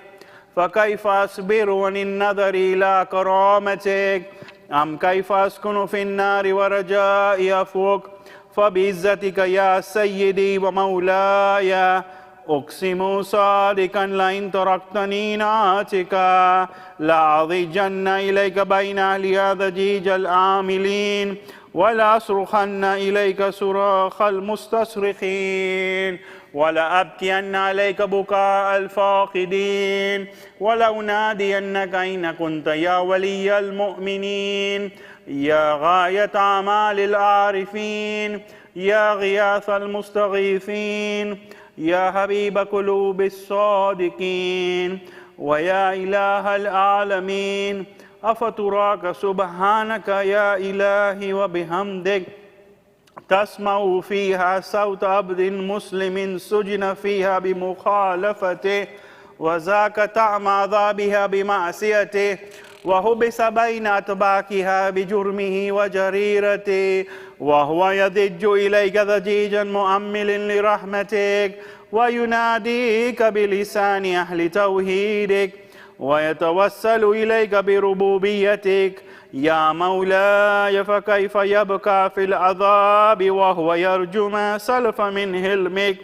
فكيف أصبر عن النظر إلى كرامتك أم كيف أسكن في النار ورجائي عفوك فبعزتك يا سيدي ومولاي أقسم صادقا لئن تركتني ناتك لأضجن إليك بين أهل هذا ضجيج العاملين ولا أصرخن إليك صراخ المستصرخين ولأبكين عليك بكاء الفاقدين ولأنادينك أين كنت يا ولي المؤمنين يا غاية أعمال العارفين يا غياث المستغيثين يا حبيب قلوب الصادقين ويا إله العالمين أفتراك سبحانك يا إلهي وبحمدك تسمع فيها صوت عبد مسلم سجن فيها بمخالفته وذاك طعم عذابها بمعصيته وحبس بين أطباقها بجرمه وجريرته وهو يضج إليك ضجيجا مؤمل لرحمتك ويناديك بلسان أهل توحيدك ويتوسل إليك بربوبيتك يا مولاي فكيف يبقى في العذاب وهو يرجو ما سلف من حلمك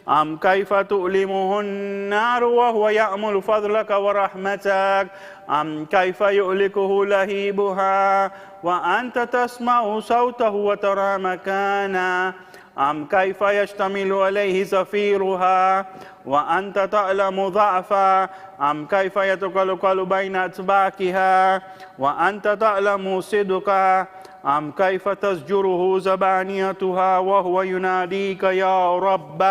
أم كيف تؤلمه النار وهو يأمل فضلك ورحمتك أم كيف يؤلكه لهيبها وأنت تسمع صوته وترى مكانه أم كيف يشتمل عليه زفيرها وأنت تعلم ضعفا أم كيف يتقلقل بين أطباقها وأنت تعلم صدقا أم كيف تزجره زبانيتها وهو يناديك يا رب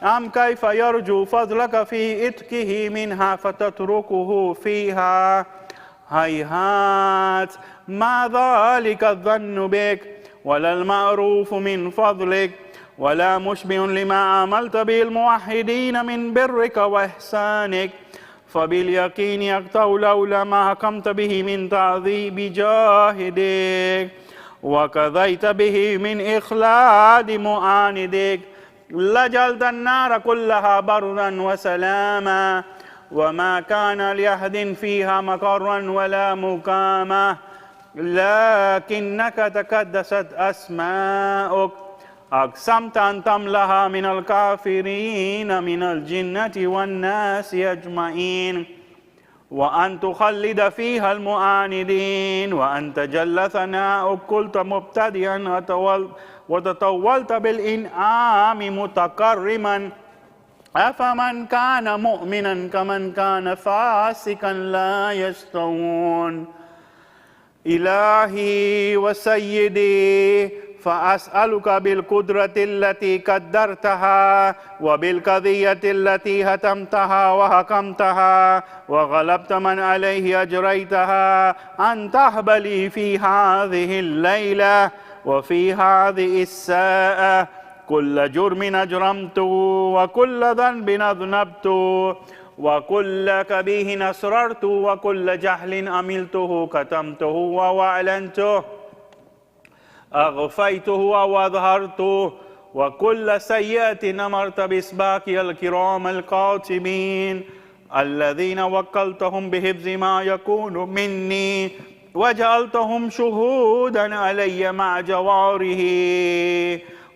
أم كيف يرجو فضلك في إتكه منها فتتركه فيها هيهات ما ذلك الظن بك ولا المعروف من فضلك ولا مشبه لما عملت به الموحدين من برك وإحسانك فباليقين يقطع لولا ما حكمت به من تعذيب جاهدك وكذيت به من إخلاد معاندك لجلت النار كلها بردا وسلاما وما كان لأحد فيها مقرا ولا مقاما لكنك تقدست أسماؤك أقسمت أن تملها من الكافرين من الجنة والناس أجمعين وأن تخلد فيها المعاندين وأن تجل ثناؤك قلت مبتدئا وتطولت بالإنعام متكرما أفمن كان مؤمنا كمن كان فاسقا لا يستوون إلهي وسيدي فأسألك بالقدرة التي قدرتها وبالقضية التي هتمتها وحكمتها وغلبت من عليه أجريتها أن تهب لي في هذه الليلة وفي هذه الساعة كل جرم أجرمته وكل ذنب أذنبت وكل كبيه أسررت وكل جهل أملته كتمته وأعلنته أغفيته وأظهرته وكل سيئة أمرت بإسباقي الكرام الكاتبين الذين وكلتهم بحفظ ما يكون مني وجعلتهم شهودا علي مع جواره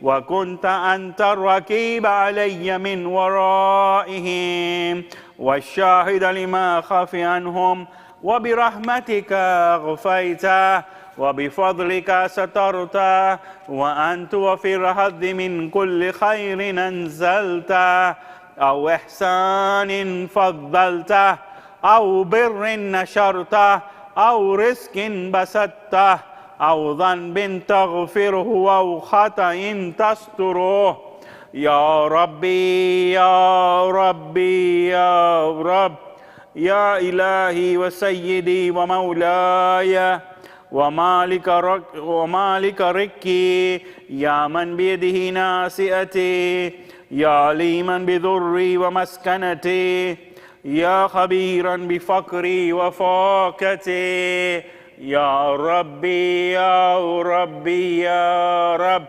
وكنت أنت الرقيب علي من ورائهم والشاهد لما خفي عنهم وبرحمتك أغفيته وبفضلك سترته وأنت وفي الرهد من كل خير أنزلته أو إحسان فضلته أو بر نشرته أو رزق بسطته أو ذنب تغفره أو خطأ تستره يا ربي يا ربي يا رب يا إلهي وسيدي ومولاي ومالك ركي يا من بيده ناسئتي يا ليما بذري ومسكنتي يا خبيرا بفقري وفاقتي يا ربي يا ربي يا رب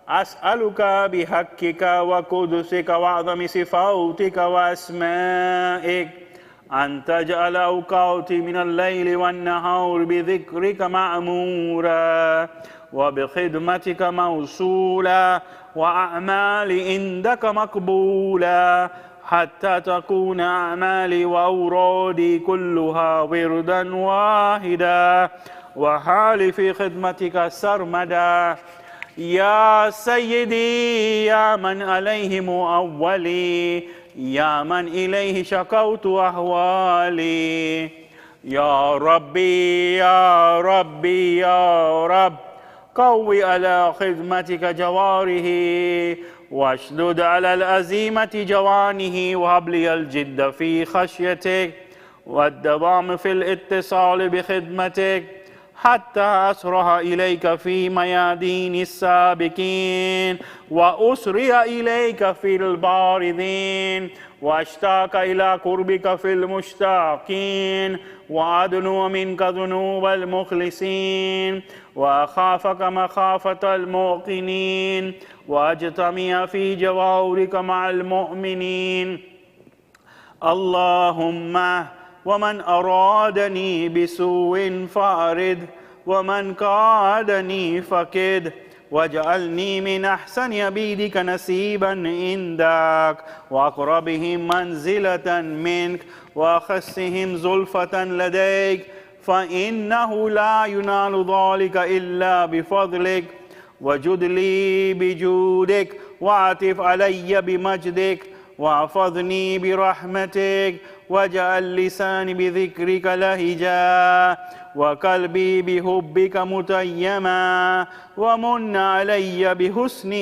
أسألك بحقك وقدسك وعظم صفاتك وأسمائك أن تجعل أوقاتي من الليل والنهار بذكرك معمورا وبخدمتك موصولا وأعمالي عندك مقبولا حتى تكون أعمالي وأورادي كلها وردا واحدا وحالي في خدمتك سرمدا يا سيدي يا من عليه مؤولي يا من إليه شكوت أحوالي يا ربي يا ربي يا رب قوي على خدمتك جواره واشدد على الأزيمة جوانه وهب لي الجد في خشيتك والدوام في الاتصال بخدمتك حتى أسرع إليك في ميادين السابقين وأسرع إليك في البارزين وأشتاق إلى قربك في المشتاقين وأدنو منك ذنوب المخلصين وأخافك مخافة الموقنين وأجتمع في جوارك مع المؤمنين اللهم ومن أرادني بسوء فأرد ومن كادني فكد واجعلني من أحسن عبيدك نسيبا عندك وأقربهم منزلة منك وأخسهم زلفة لديك فإنه لا ينال ذلك إلا بفضلك وجد لي بجودك وعطف علي بمجدك واحفظني برحمتك واجعل لساني بذكرك لهجا وقلبي بحبك متيما ومن علي بحسن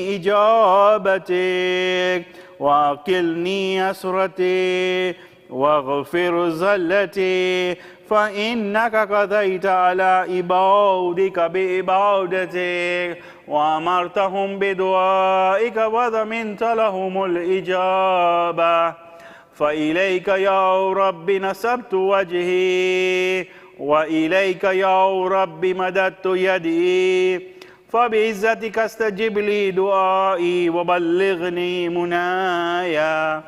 إجابتك وأكلني أسرتي واغفر زلتي فإنك قضيت على عبادك بعبادتك وأمرتهم بدعائك وضمنت لهم الإجابة فإليك يا رب نسبت وجهي وإليك يا رب مددت يدي فبعزتك استجب لي دعائي وبلغني منايا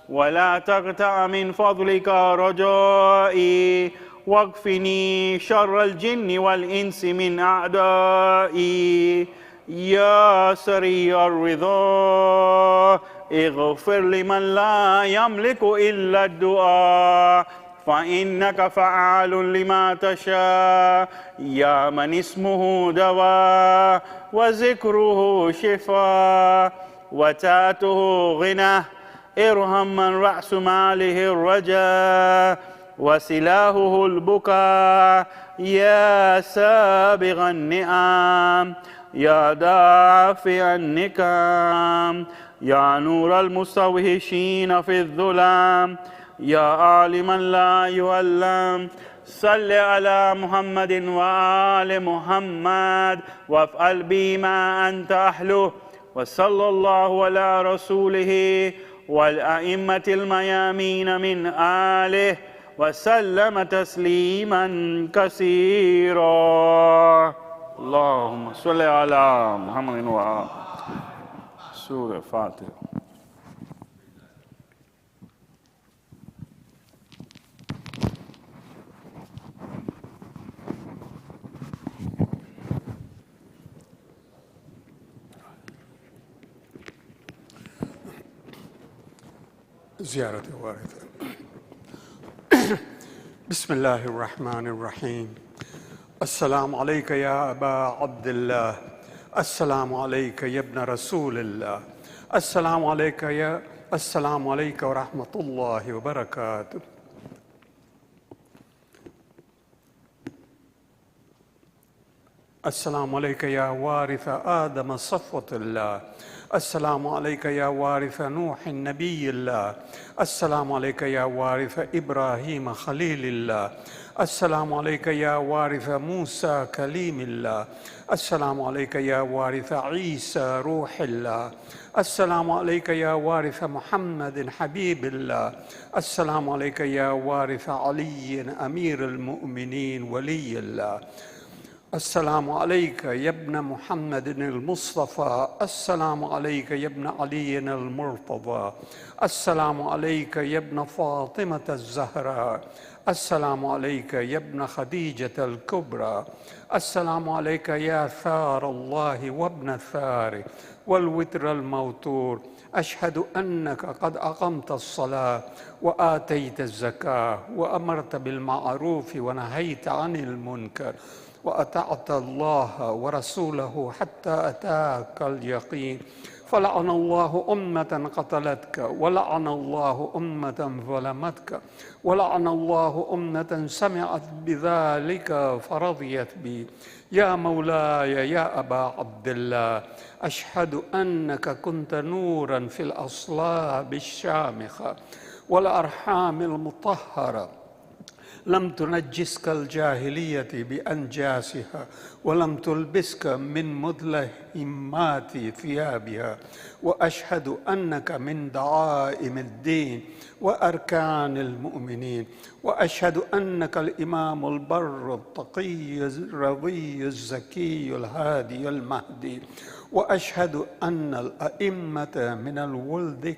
ولا تقطع من فضلك رجائي واكفني شر الجن والإنس من أعدائي يا سريع الرضا اغفر لمن لا يملك إلا الدعاء فإنك فعال لما تشاء يا من اسمه دواء وذكره شفاء وتاته غنى ارحم من رأس ماله الرجاء وسلاهه البكاء يا سابغ النعم يا دافع النكام يا نور المستوحشين في الظلام يا عالما لا يعلم صل على محمد وآل محمد وافعل بما أنت أهله وصلى الله على رسوله والأئمة الميامين من آله وسلم تسليما كثيرا اللهم صل على محمد وآل سورة فاتحة زيارة وارثة بسم الله الرحمن الرحيم السلام عليك يا أبا عبد الله السلام عليك يا ابن رسول الله السلام عليك ورحمة الله وبركاته السلام عليك يا وارث آدم صفوة الله السلام عليك يا وارث نوح النبي الله السلام عليك يا وارث إبراهيم خليل الله السلام عليك يا وارث موسى كليم الله السلام عليك يا وارث عيسى روح الله السلام عليك يا وارث محمد حبيب الله السلام عليك يا وارث علي أمير المؤمنين ولي الله السلام عليك يا ابن محمد المصطفى السلام عليك يا ابن علي المرتضى السلام عليك يا ابن فاطمة الزهراء السلام عليك يا ابن خديجة الكبرى السلام عليك يا ثار الله وابن الثار والوتر الموتور أشهد أنك قد أقمت الصلاة وآتيت الزكاة وأمرت بالمعروف ونهيت عن المنكر وأطعت الله ورسوله حتى أتاك اليقين، فلعن الله أمة قتلتك، ولعن الله أمة ظلمتك، ولعن الله أمة سمعت بذلك فرضيت به. يا مولاي يا أبا عبد الله، أشهد أنك كنت نورا في الأصلاب الشامخة والأرحام المطهرة، لم تنجسك الجاهلية بأنجاسها، ولم تلبسك من مدلهمات ثيابها. وأشهد أنك من دعائم الدين وأركان المؤمنين. وأشهد أنك الإمام البر التقي الرضي الزكي الهادي المهدي. وأشهد أن الأئمة من الولد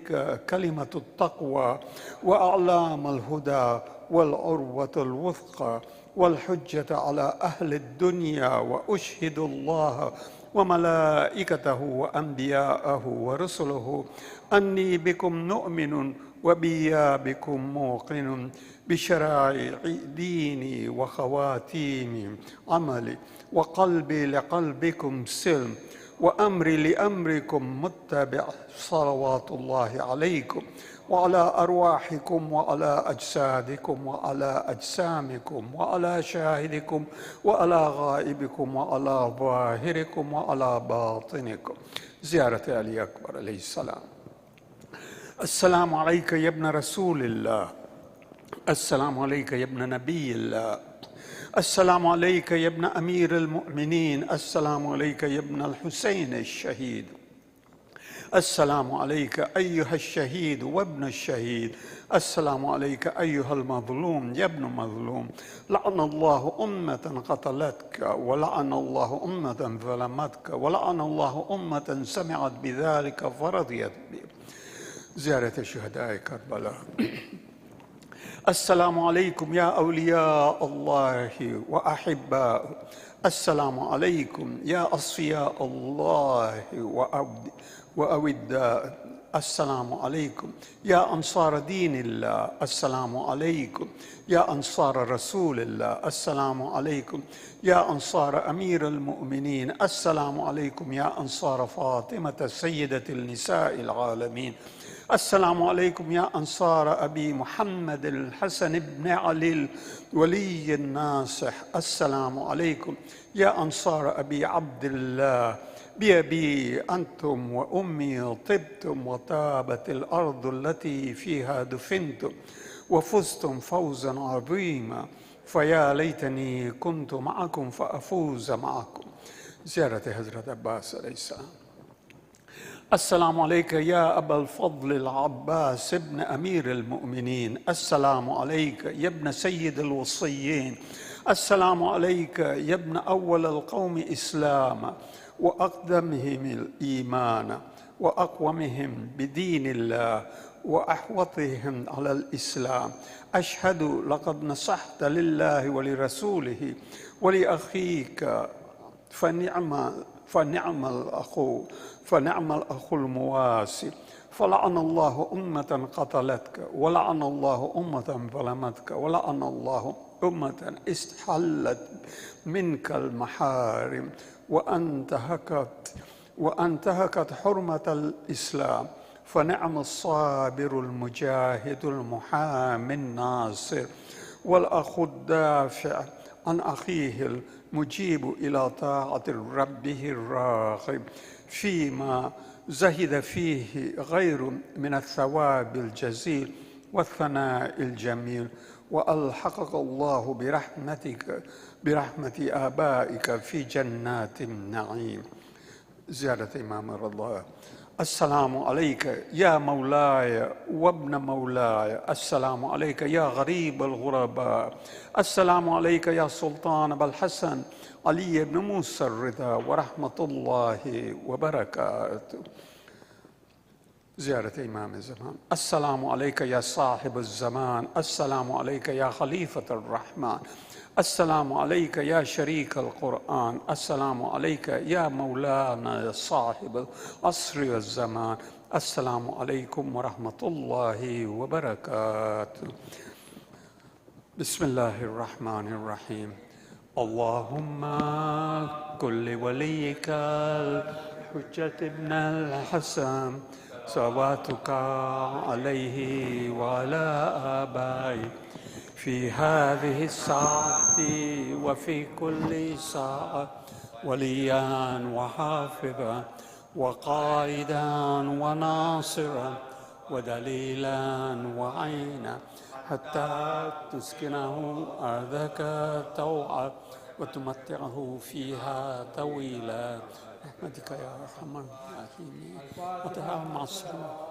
كلمة التقوى وأعلام الهدى والعروة الوثقى والحجة على أهل الدنيا. وأشهد الله وملائكته وأنبياءه ورسله أني بكم نؤمن وبي بكم موقن، بشرائع ديني وخواتيم عملي، وقلبي لقلبكم سلم، وأمري لأمركم متبع، صلوات الله عليكم وعلى أرواحكم وعلى أجسادكم وعلى أجسامكم وعلى شاهدكم وعلى غائبكم وعلى ظاهركم وعلى باطنكم. زيارة علي أكبر عليه السلام. السلام عليك يا ابن رسول الله، السلام عليك يا ابن نبي الله، السلام عليك يا ابن أمير المؤمنين، السلام عليك يا ابن الحسين الشهيد، السلام عليك أيها الشهيد وابن الشهيد، السلام عليك أيها المظلوم يا ابن مظلوم. لعن الله أمة قتلتك، ولعن الله أمة ظلمتك، ولعن الله أمة سمعت بذلك فرضيت به. زيارة شهداء كربلاء. السلام عليكم يا أولياء الله وأحباء، السلام عليكم يا أصفياء الله وأوداء، السلام عليكم يا أنصار دين الله، السلام عليكم يا أنصار رسول الله، السلام عليكم يا أنصار أمير المؤمنين، السلام عليكم يا أنصار فاطمة سيدة النساء العالمين، السلام عليكم يا أنصار أبي محمد الحسن بن علي الولي الناصح، السلام عليكم يا أنصار أبي عبد الله، بأبي أنتم وأمي طبتم وطابت الأرض التي فيها دفنتم وفزتم فوزا عظيما، فيا ليتني كنت معكم فأفوز معكم. زيارة حضرة عباس عليه السلام. السلام عليك يا أبا الفضل العباس ابن أمير المؤمنين، السلام عليك يا ابن سيد الوصيين، السلام عليك يا ابن أول القوم إسلاما وأقدمهم الإيمان وأقومهم بدين الله وأحوطهم على الإسلام. أشهد لقد نصحت لله ولرسوله ولأخيك فنعم الأخ المواسي. فلعن الله أمة قتلتك، ولعن الله أمة ظلمتك، ولعن الله أمة استحلت منك المحارم وأنتهكت حرمة الإسلام. فنعم الصابر المجاهد المحامي الناصر والأخ الدافع عن أخيه المجيب إلى طاعة ربه الراغب فيما زهد فيه غير من الثواب الجزيل والثناء الجميل. وألحقك الله برحمة آبائك في جنات النعيم. زيارة إمام الله. السلام عليك يا مولاي وابن مولاي، السلام عليك يا غريب الغرباء، السلام عليك يا سلطان أبا الحسن علي بن موسى الرضا ورحمة الله وبركاته. زيارة إمام الزمان. السلام عليك يا صاحب الزمان، السلام عليك يا خليفة الرحمن، السلام عليك يا شريك القرآن، السلام عليك يا مولانا صاحب العصر والزمان، السلام عليكم ورحمة الله وبركاته. بسم الله الرحمن الرحيم. اللهم كن لوليك الحجة ابن الحسن صلواتك عليه وعلى آبائه في هذه الساعة وفي كل ساعة وليا وحافظا وقائدا وناصرا ودليلا وعينا حتى تسكنه أرضك طوعا وتمتعه فيها طويلا برحمتك يا أرحم الراحمين. وتها مع السلامة.